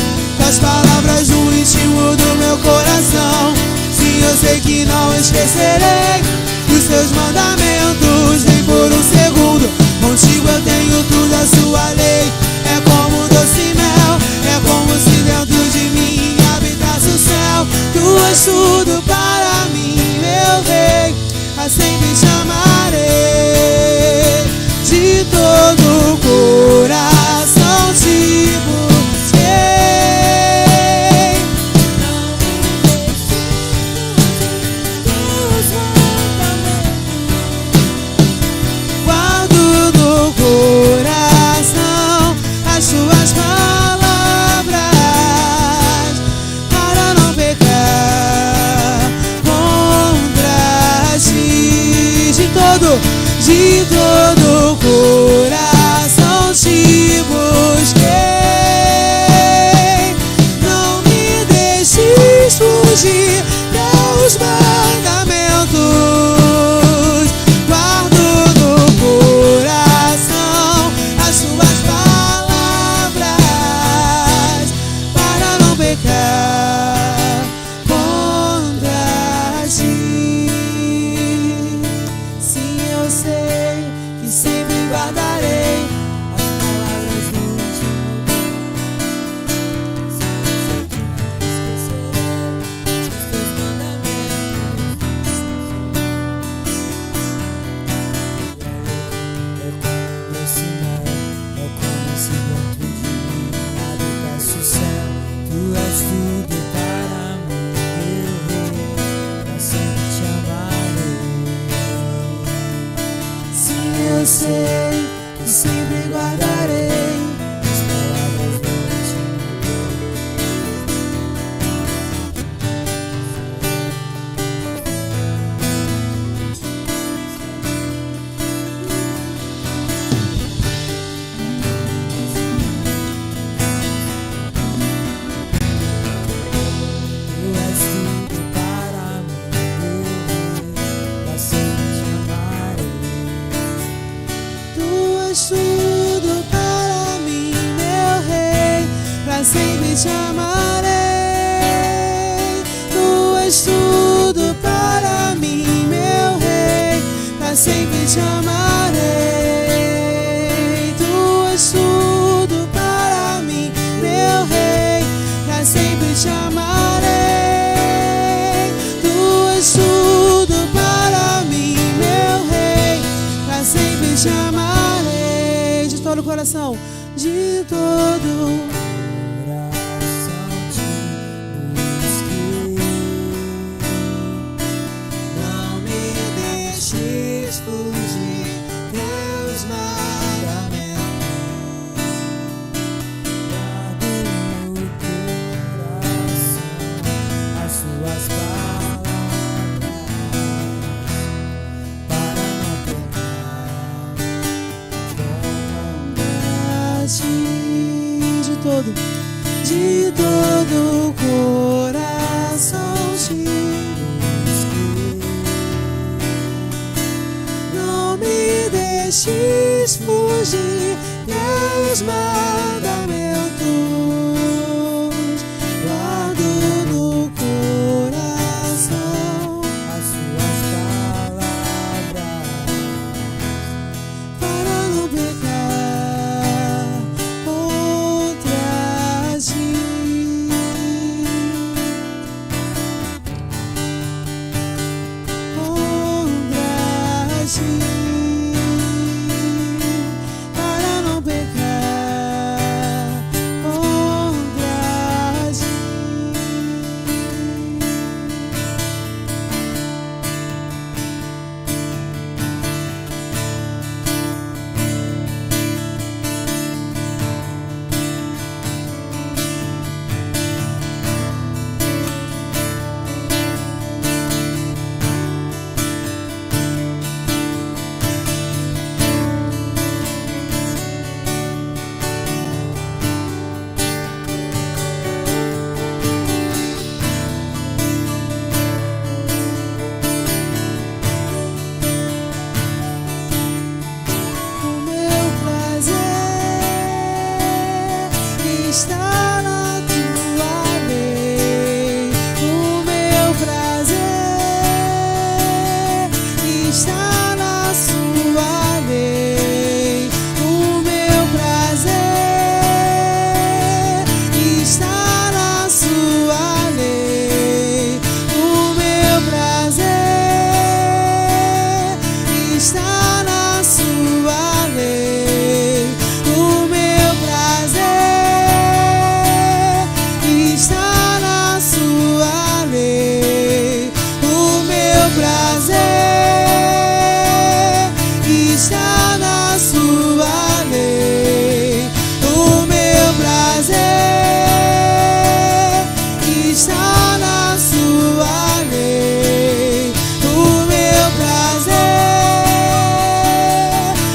as palavras do íntimo do meu coração. Sim, eu sei que não esquecerei dos seus mandamentos, nem por um segundo. Contigo eu tenho tudo, a sua lei é como doce mel. É como se dentro de mim habitasse o céu. Tu és tudo para mim, meu rei, a sempre te amarei. De todo o coração te busquei. Não me deixes dos mandamentos. Guardo no coração as tuas palavras, para não pecar contra ti. De todo o coração te busquei. Não me deixes fugir teus mandamentos. Guardo no coração sempre te amarei. Tu és tudo para mim, meu rei, pra sempre te amarei. Tu és tudo para mim, meu rei, pra sempre te amarei. Tu és tudo para mim, meu rei, pra sempre te amarei. De todo o coração, de todo fugir teus mandamentos, guardo no coração as suas palavras, para não pecar contra ti. De todo o coração te deixes fugir teus mandamentos, guardo no coração as suas palavras, para não pecar contra ti. Contra ti. Está na tua lei, o meu prazer está na sua lei, o meu prazer está na sua lei, o meu prazer está na sua lei, o meu prazer está na sua lei, o meu prazer está na sua lei, o meu prazer está na sua lei, o meu prazer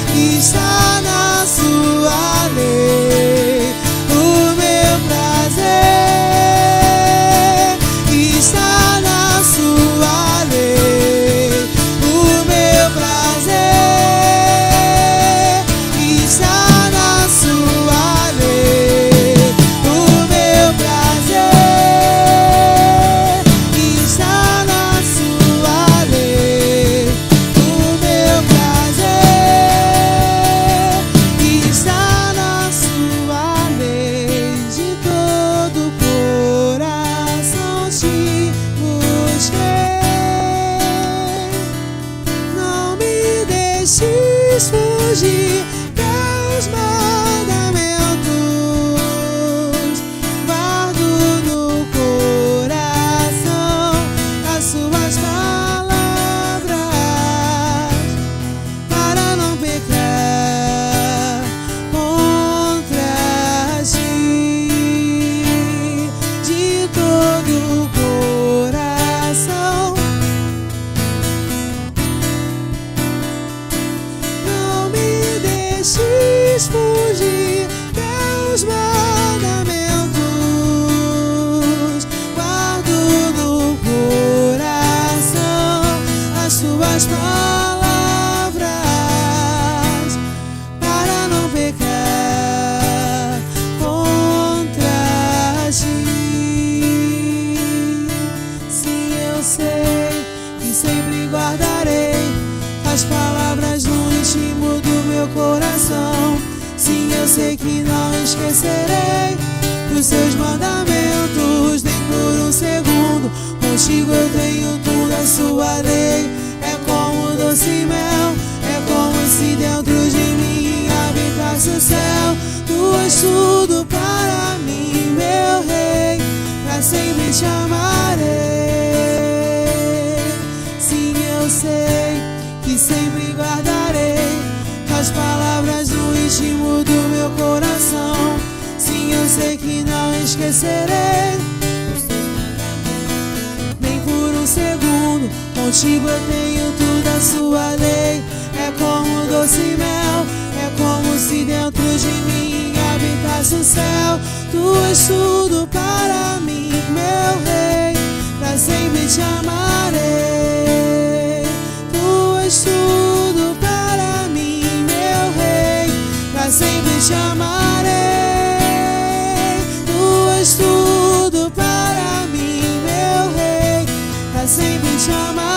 está na sua lei, o meu prazer está na sua lei, o meu prazer está na sua lei, o meu prazer está na sua lei, o meu prazer está na sua lei. De todo o coração te busquei, não me deixes fugir teus mandamentos, guardo no coração as suas palavras, para não pecar contra ti. De todo o coração não me deixes fugir teus mandamentos, guardo no coração as suas palavras, para não pecar contra eu sei que sempre guardarei as palavras no íntimo do meu coração. Sim, eu sei que não esquecerei dos seus mandamentos, nem por um segundo. Contigo eu tenho tudo, a sua lei é como doce mel, é como se dentro de mim habitasse o céu. Tu és tudo para mim, meu rei, pra sempre te amarei. Sim, eu sei que sempre guardarei as palavras no íntimo do meu coração. Sim, eu sei que não esquecerei nem por um segundo. Contigo eu tenho tudo, a sua lei é como doce mel, é como se dentro de mim habitasse o céu. Tu és tudo para mim, meu rei, pra sempre te amarei. Tu és tudo para mim, meu rei, pra sempre te amarei. Tu és tudo para mim, meu rei, pra sempre te amarei.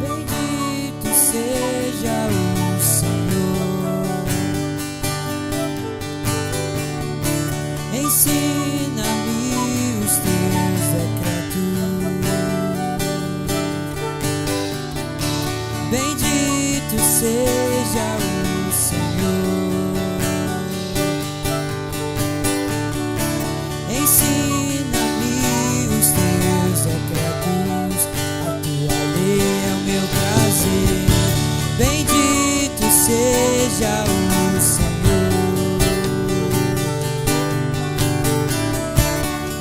Bendito seja o Senhor. Ensina-me os teus decretos, a tua lei é o meu prazer. Bendito seja o Senhor.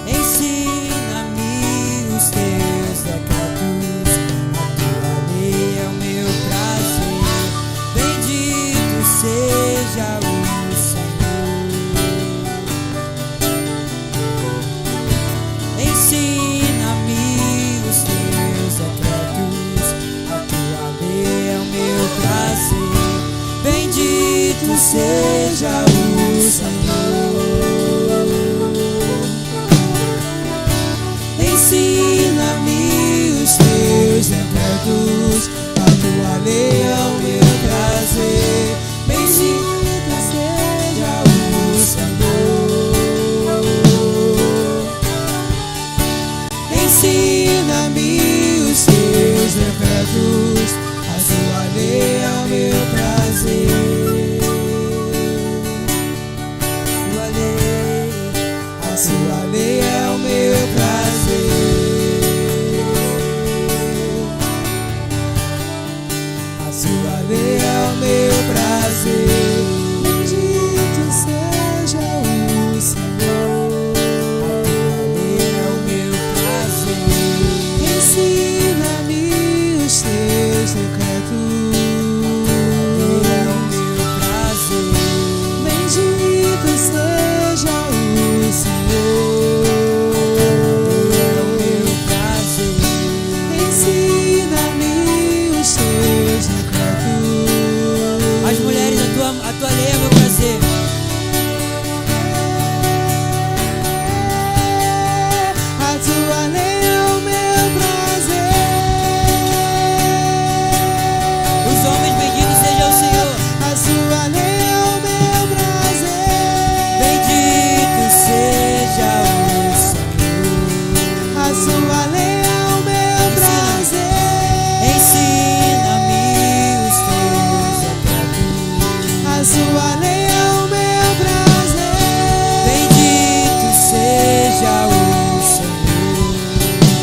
Ensina-me os teus decretos, a tua lei é o meu prazer. Bendito seja o Senhor. Ensina-me os teus decretos, a tua lei é o meu prazer. Bendito seja o Senhor. Ensina-me os teus decretos, a tua lei é o meu prazer. Bendito seja o Senhor. Ensina-me os teus decretos, a tua lei é o meu prazer. A sua lei é o meu prazer. A sua lei é o meu prazer. Bendito seja o Senhor. A tua lei é o meu prazer. Ensina-me os teus decretos. A tua lei é o meu prazer. Bendito seja o Senhor. A tua lei é o meu prazer. Ensina-me os teus decretos. As mulheres, a tua lei é o meu prazer. A tua lei é o meu prazer. Os homens, bendito seja o Senhor. A sua lei é o meu prazer. Bendito seja o Senhor. A sua lei é o meu prazer. Ensina-me os teus decretos. A sua lei é o meu prazer. Bendito seja o Senhor.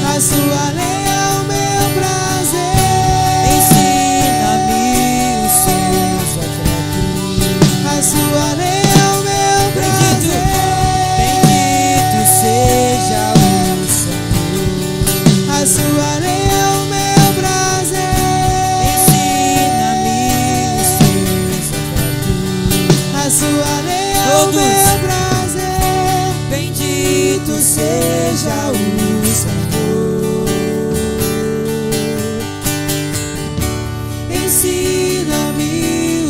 A sua lei é o meu prazer. Ensina-me os teus decretos. sua lei é o meu prazer. Bendito seja o Senhor. Ensina-me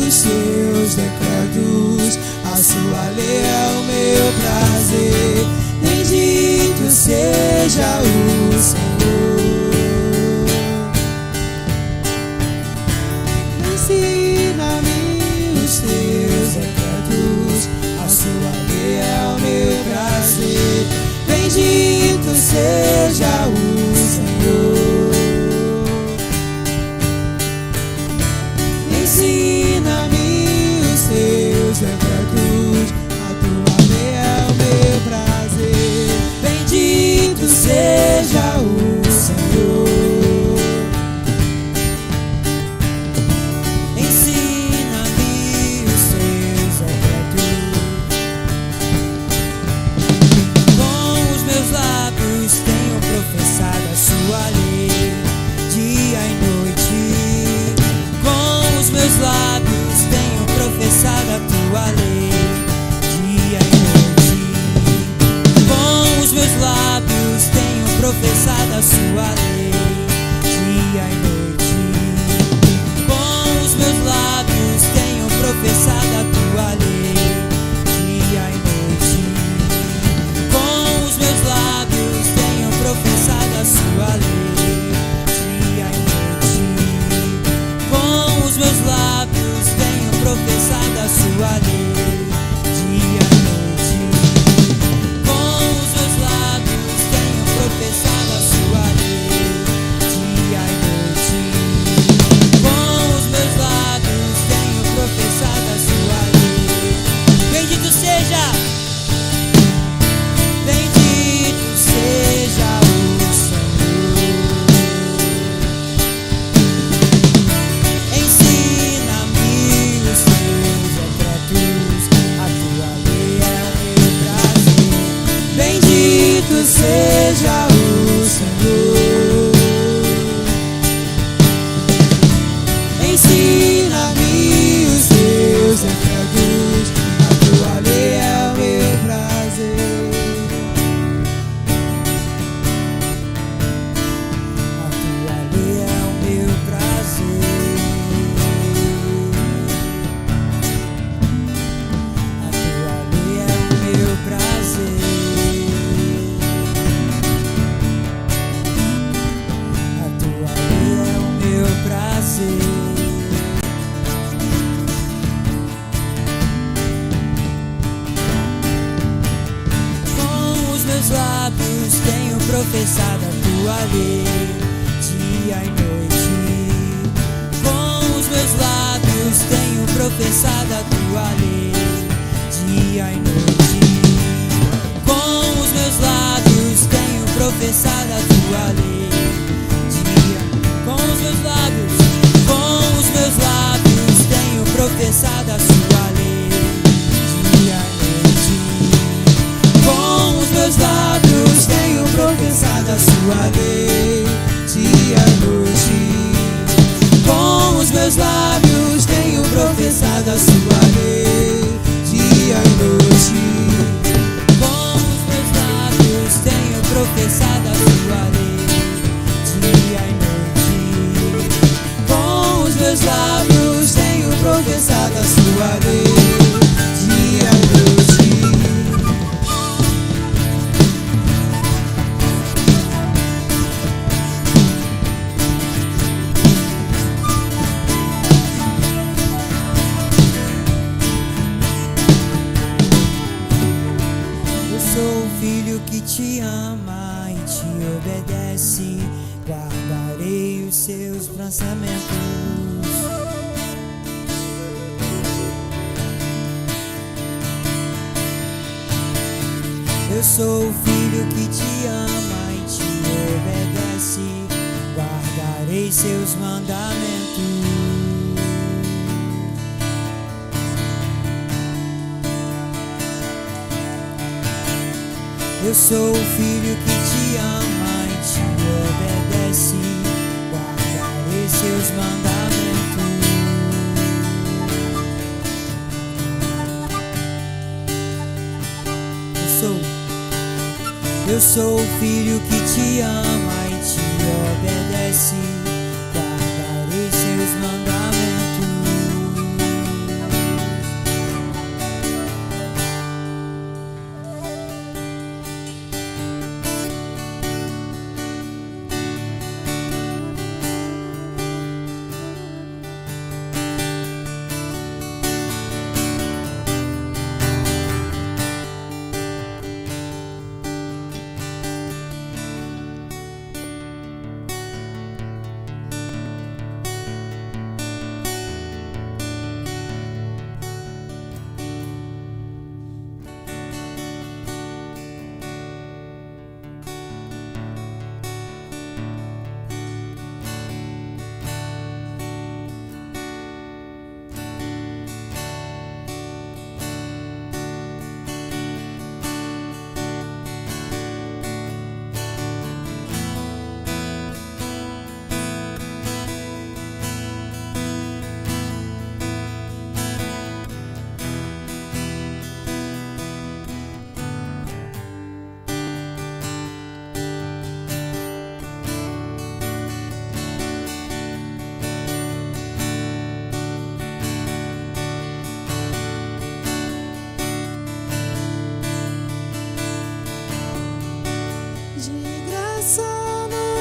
os seus decretos, a sua lei é o meu prazer. Bendito seja o Senhor. Ensina-me os teus decretos, a sua lei é o meu prazer. Bendito seja o Senhor. Ensina-me os teus decretos, a tua lei é o meu prazer. Bendito seja o Senhor. Ensina-me os teus decretos. Com os meus lábios tenho professado a sua lei, dia e noite. Com os meus lábios tenho professado a tua lei, dia e noite. Com os meus lábios tenho professado a sua lei, dia e noite. Com os meus lábios tenho professado a tua lei, dia e noite. Com os meus lábios tenho professado a sua lei, dia e noite. Com os meus lábios tenho professado a sua lei, dia e noite. Com os meus lábios tenho professado a sua lei, dia e noite. Com os meus lábios tenho professado a sua lei. Bendito seja, bendito seja o Senhor. Ensina-me os teus decretos, a tua lei é o meu prazer. Bendito seja o Senhor. Ensina-me os teus decretos, a tua lei é o meu prazer. A tua lei é o meu prazer. A tua lei é o meu prazer. A tua lei é o meu prazer. Com os meus lábios tenho professado a tua lei, dia e noite. Com os meus lábios tenho professado a tua lei, dia e noite. Com os meus lábios tenho professado a tua lei, dia. Com os meus lábios tenho professado a sua lei, dia e noite. Com os meus lábios tenho professado a sua lei, dia e noite. Com os meus lábios tenho professado a sua lei, dia e noite. Com os meus lábios tenho professado a sua lei, dia e noite. Com os meus lábios tenho professado a sua lei, dia e noite. Eu sou o filho que te ama e te obedece. Guardarei os seus pensamentos. Eu sou o filho que te ama e te obedece. Guardarei seus mandamentos. Eu sou o filho que te ama e te obedece. Guardarei seus mandamentos. Eu sou o filho que te ama e te obedece. Guardarei seus mandamentos.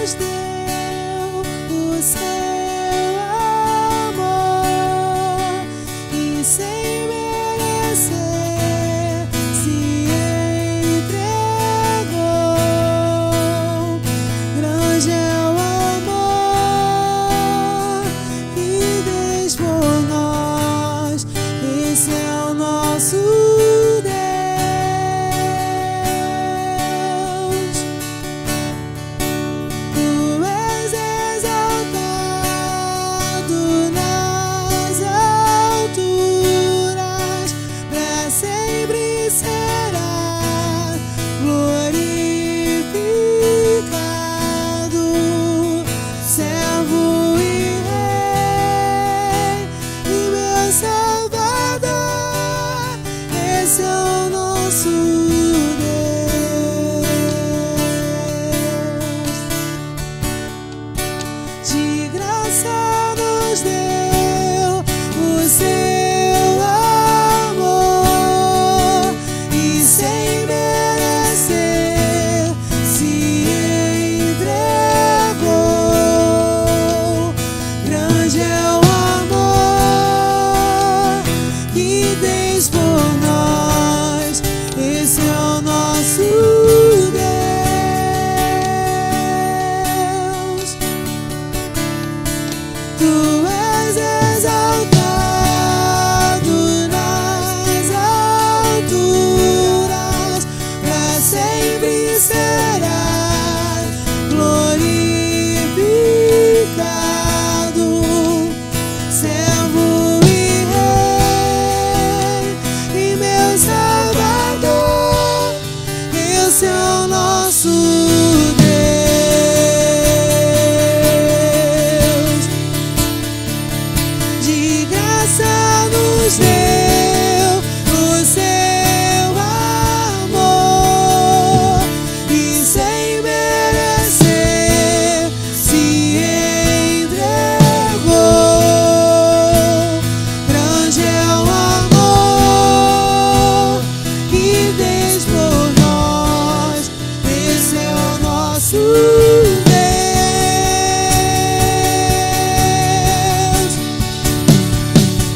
Nos deu o seu amor e sem merecer se entregou. Grande é o amor que Deus por nós, esse é o nosso Deus.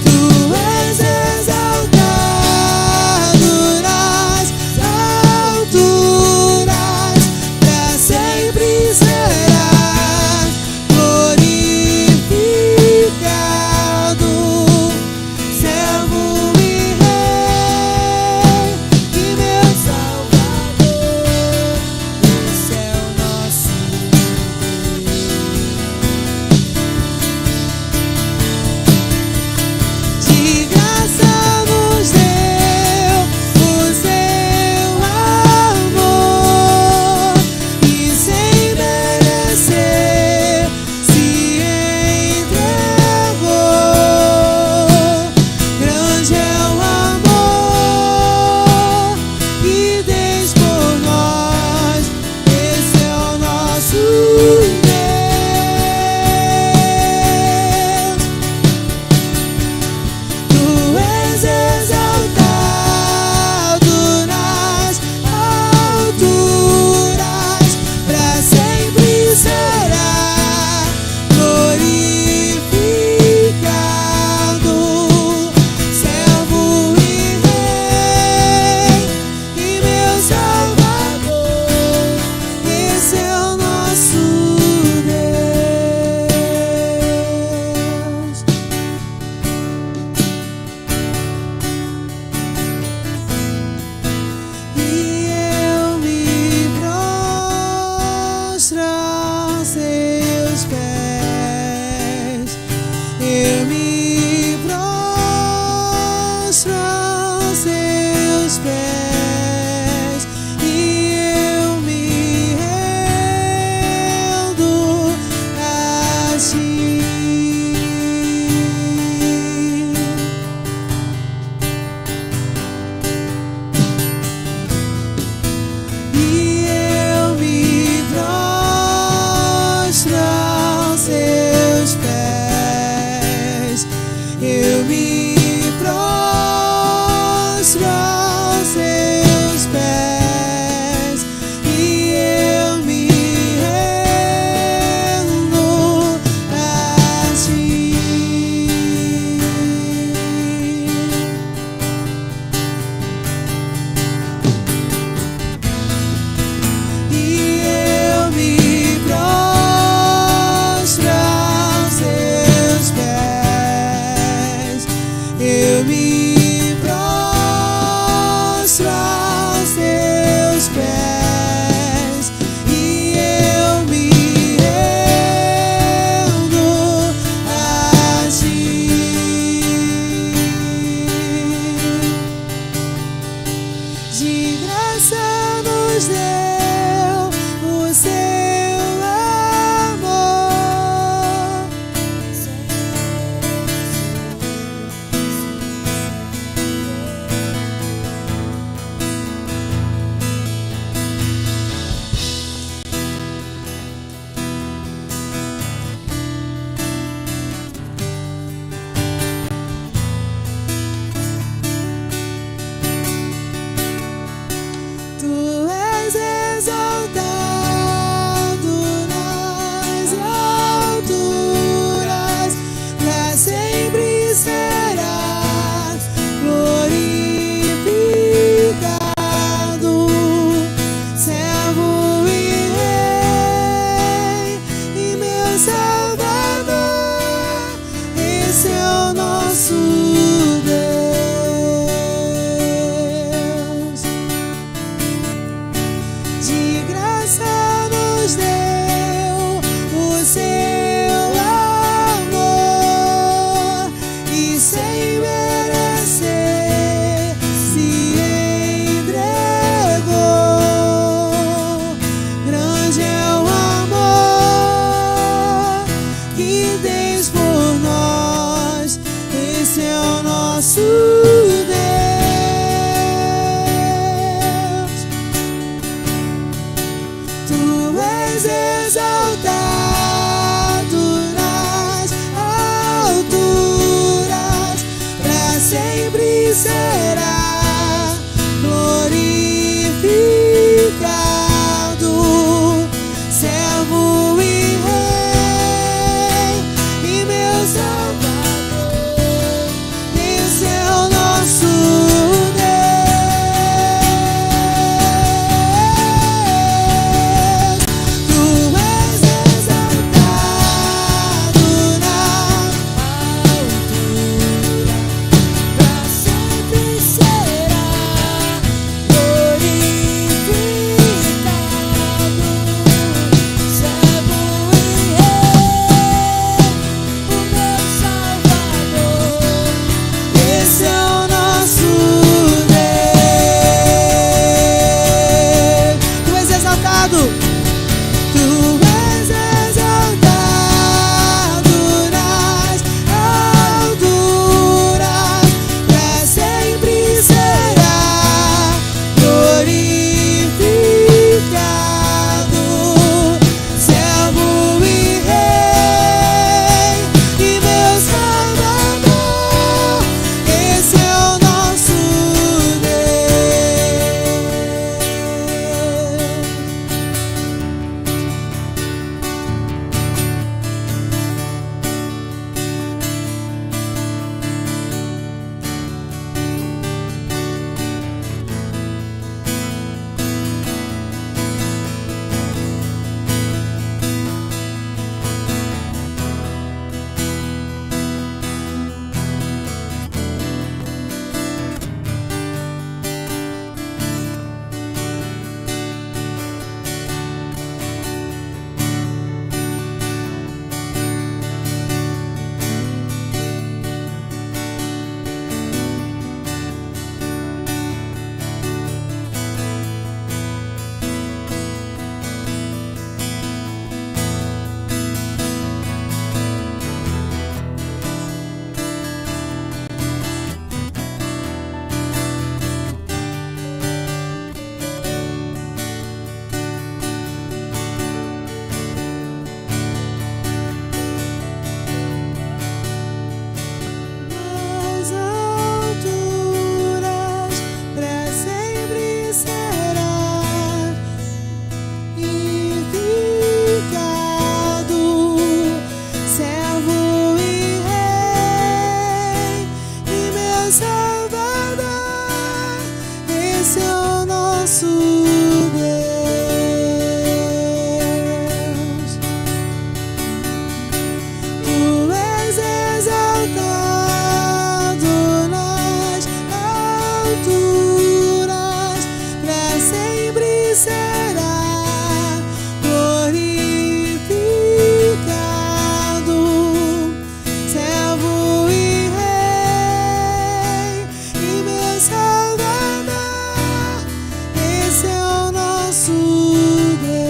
Tu és aos seus pés e eu me rendo a ti. E eu me prostro aos seus pés, eu me prostro aos seus pés e eu me rendo a ti. De graça nos deu o seu amor. Tu és exaltado nas alturas, pra sempre serás glorificado, servo e rei e meu Salvador. Esse é o nosso Deus. De graça nos deu o seu amor e sem merecer se entregou. Grande é o amor que tens por nós. Esse é o nosso Deus. Tu és exaltado nas alturas, pra sempre será glorificado, servo e rei e meu Salvador. Esse é o nosso Deus. Tu és exaltado na altura, pra sempre será nosso Deus. Tu és exaltado nas alturas, pra sempre será glorificado, servo e rei, e meu Salvador. Esse é o nosso Deus.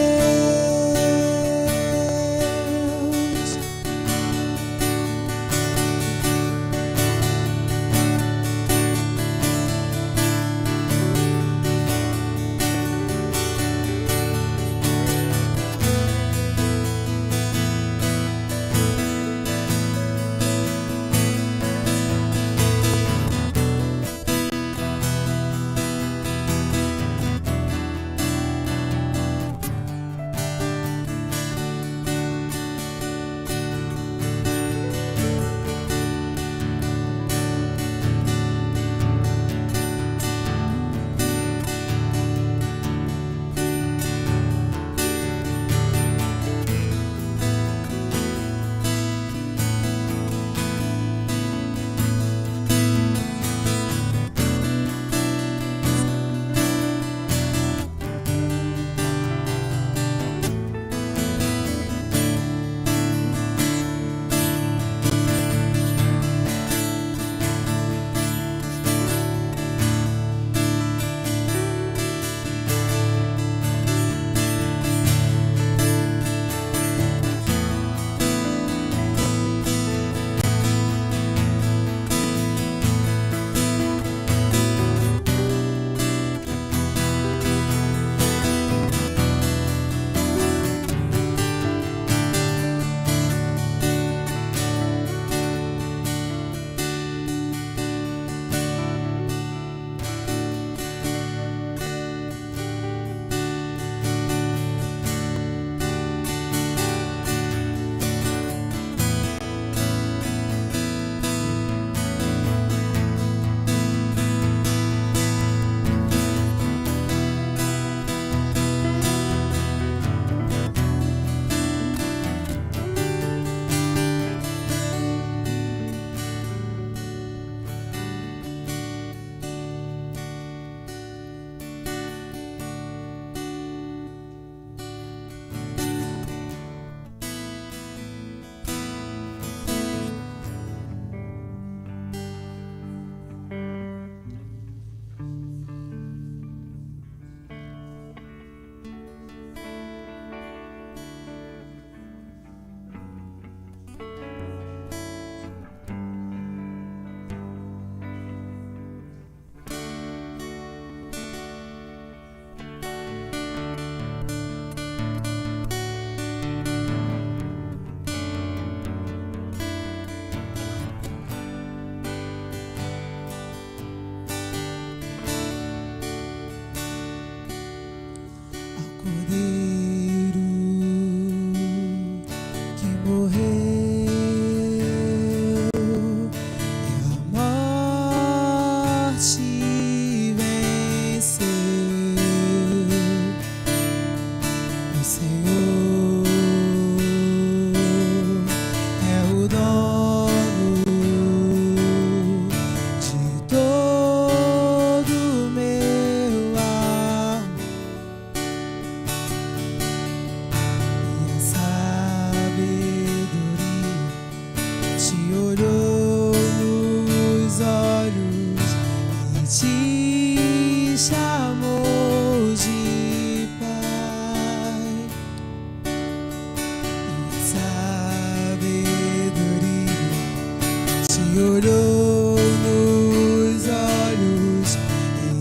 olhou nos olhos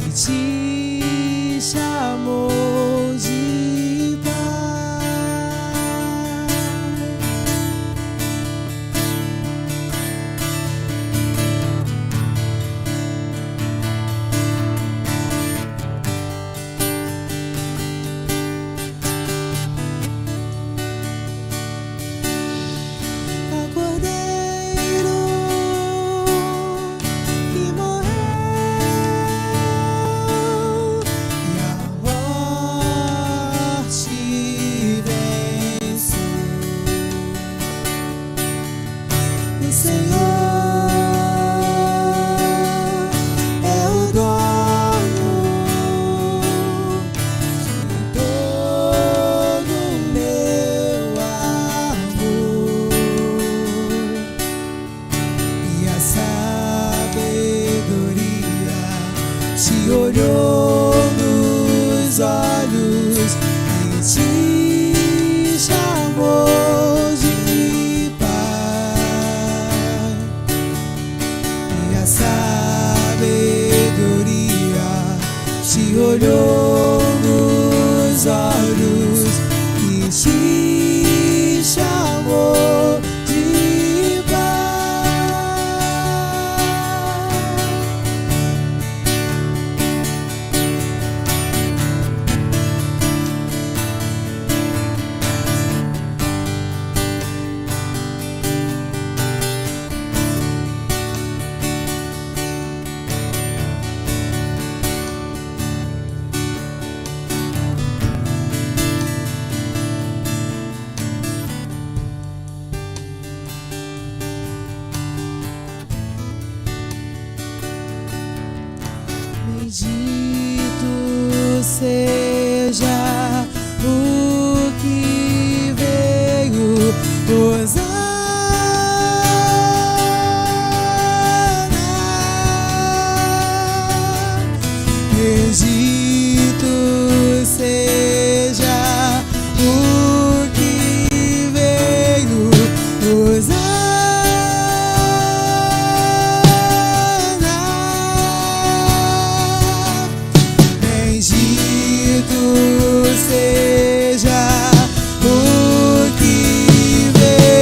e te chamou de pai. te olhou nos olhos e te chamou de Pai. E a sabedoria te olhou nos olhos e te chamou de Bendito seja o que veio, Hosana. Bendito seja o que veio, Hosana. Seja o que veio.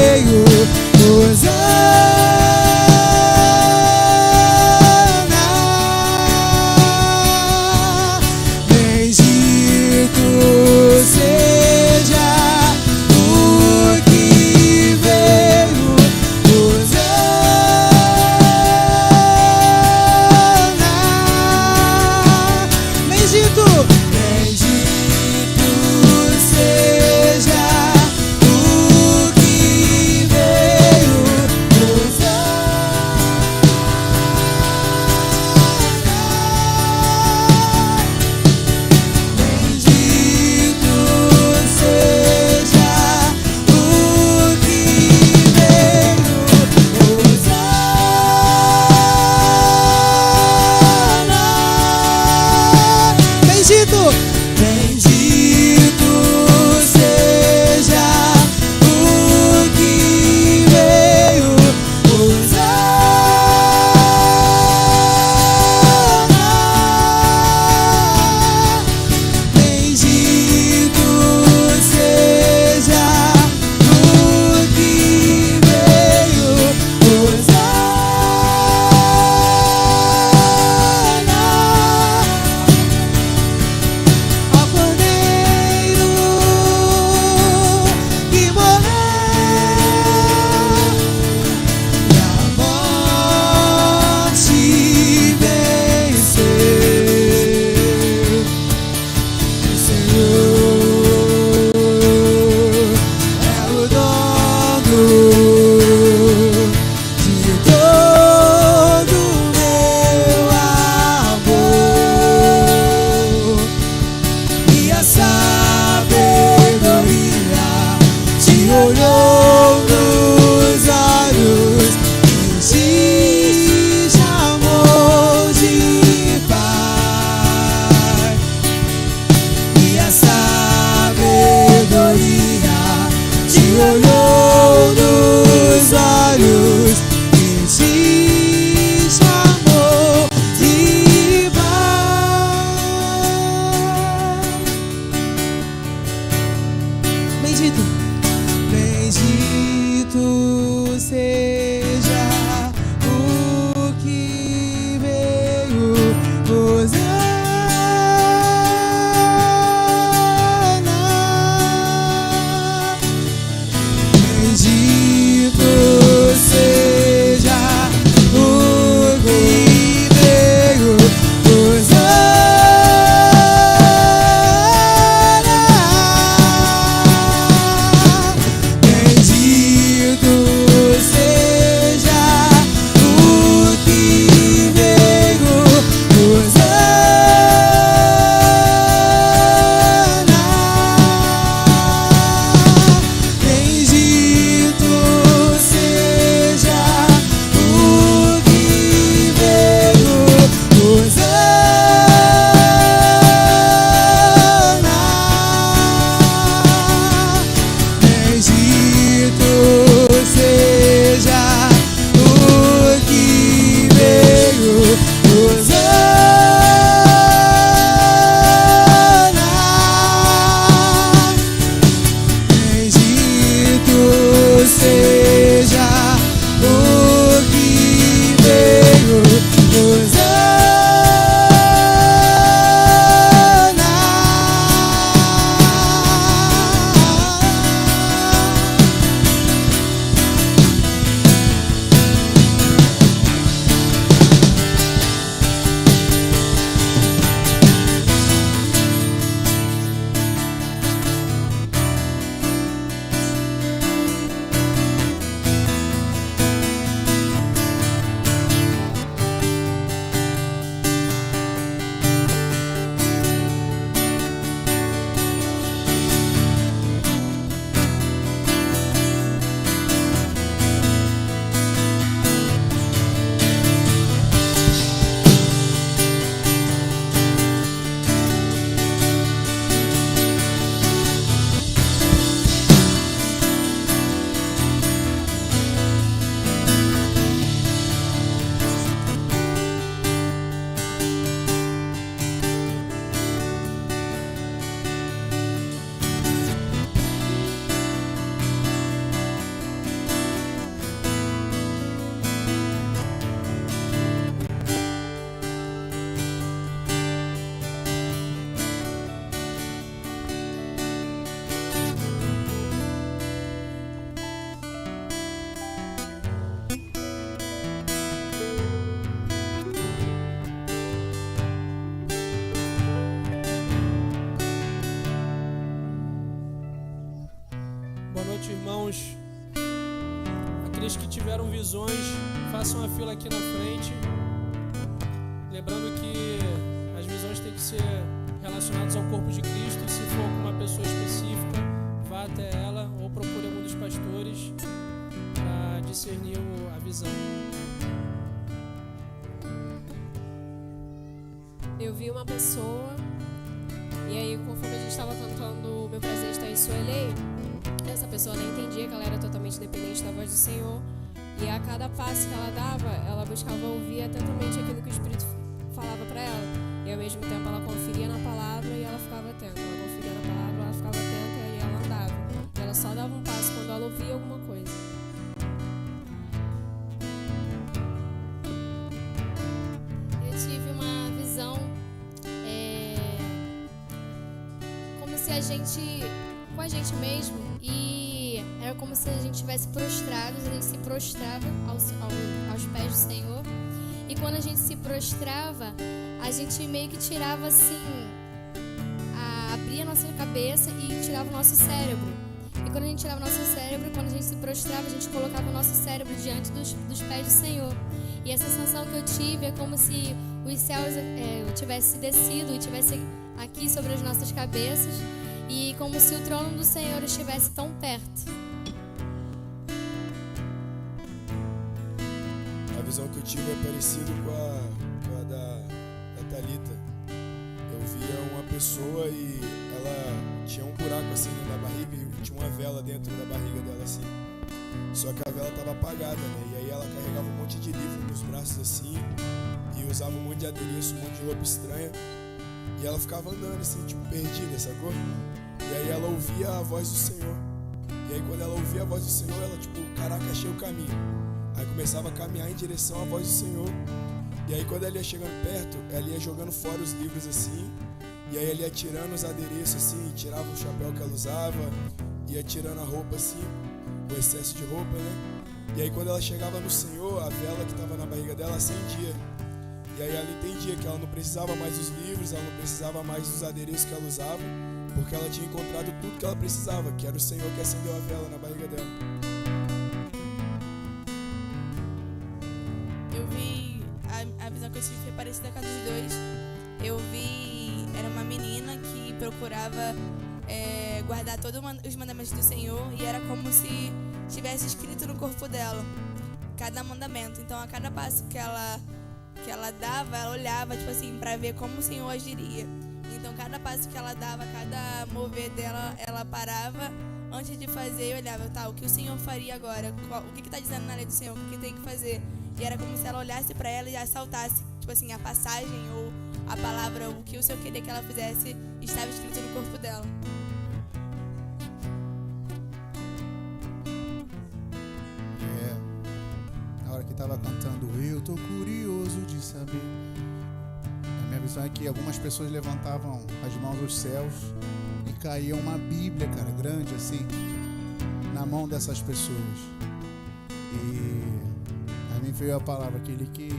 noite, irmãos. Aqueles que tiveram visões, façam a fila aqui na frente. Lembrando que as visões têm que ser relacionadas ao corpo de Cristo. Se for com uma pessoa específica, vá até ela ou procure algum dos pastores para discernir a visão. Eu vi uma pessoa, e aí conforme a gente estava cantando Meu Prazer Está em Sua Lei, essa pessoa não entendia que ela era totalmente dependente da voz do Senhor, e a cada passo que ela dava, ela buscava ouvir atentamente aquilo que o Espírito falava para ela, e ao mesmo tempo ela conferia na palavra e ela ficava atenta, ela conferia na palavra, ela ficava atenta e ela andava, e ela só dava um passo quando ela ouvia alguma coisa. Eu tive uma visão como se a gente, com a gente mesmo, e era como se a gente estivesse prostrado, a gente se prostrava aos pés do Senhor, e quando a gente se prostrava, a gente meio que tirava assim, abria a nossa cabeça e tirava o nosso cérebro. E quando a gente tirava o nosso cérebro, quando a gente se prostrava, a gente colocava o nosso cérebro diante dos pés do Senhor. E essa sensação que eu tive é como se os céus tivessem descido e tivesse aqui sobre as nossas cabeças, e como se o trono do Senhor estivesse tão perto. A visão que eu tive é parecida com a da Thalita. Eu via uma pessoa e ela tinha um buraco assim na barriga e tinha uma vela dentro da barriga dela assim. Só que a vela estava apagada, né? E aí ela carregava um monte de livro nos braços assim e usava um monte de adereço, um monte de roupa estranha. E ela ficava andando assim, tipo, perdida, sacou? E aí ela ouvia a voz do Senhor. E aí quando ela ouvia a voz do Senhor, ela tipo, caraca, achei o caminho. Aí começava a caminhar em direção à voz do Senhor. E aí quando ela ia chegando perto, ela ia jogando fora os livros assim. E aí ela ia tirando os adereços assim, tirava o chapéu que ela usava, ia tirando a roupa assim, o excesso de roupa, né? E aí quando ela chegava no Senhor, a vela que estava na barriga dela acendia. E aí ela entendia que ela não precisava mais dos livros, ela não precisava mais dos adereços que ela usava, porque ela tinha encontrado tudo que ela precisava, que era o Senhor que acendeu a vela na barriga dela. Eu vi, a visão que eu tive foi parecida com a dos dois. Eu vi, era uma menina que procurava guardar todos os mandamentos do Senhor, e era como se tivesse escrito no corpo dela cada mandamento. Então a cada passo que ela dava, ela olhava tipo assim para ver como o Senhor agiria. Então cada passo que ela dava, cada mover dela, ela parava antes de fazer e olhava, tá, o que o Senhor faria agora? O que está dizendo na lei do Senhor? O que tem que fazer? E era como se ela olhasse para ela e assaltasse, tipo assim, a passagem ou a palavra, o que o Senhor queria que ela fizesse, estava escrito no corpo dela. Na hora que estava cantando, eu tô curioso de saber. A minha visão é que algumas pessoas levantavam as mãos aos céus e caía uma Bíblia, cara, grande assim, na mão dessas pessoas. E a mim veio a palavra: aquele que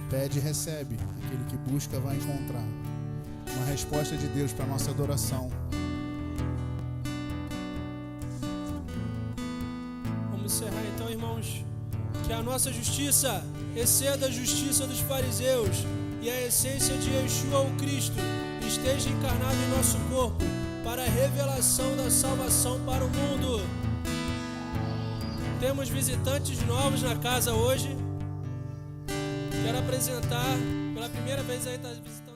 pede, recebe. Aquele que busca, vai encontrar. Uma resposta de Deus para a nossa adoração. Vamos encerrar então, irmãos. Que a nossa justiça exceda a justiça dos fariseus e a essência de Yeshua, o Cristo, esteja encarnado em nosso corpo para a revelação da salvação para o mundo. Temos visitantes novos na casa hoje. Quero apresentar, pela primeira vez aí está visitando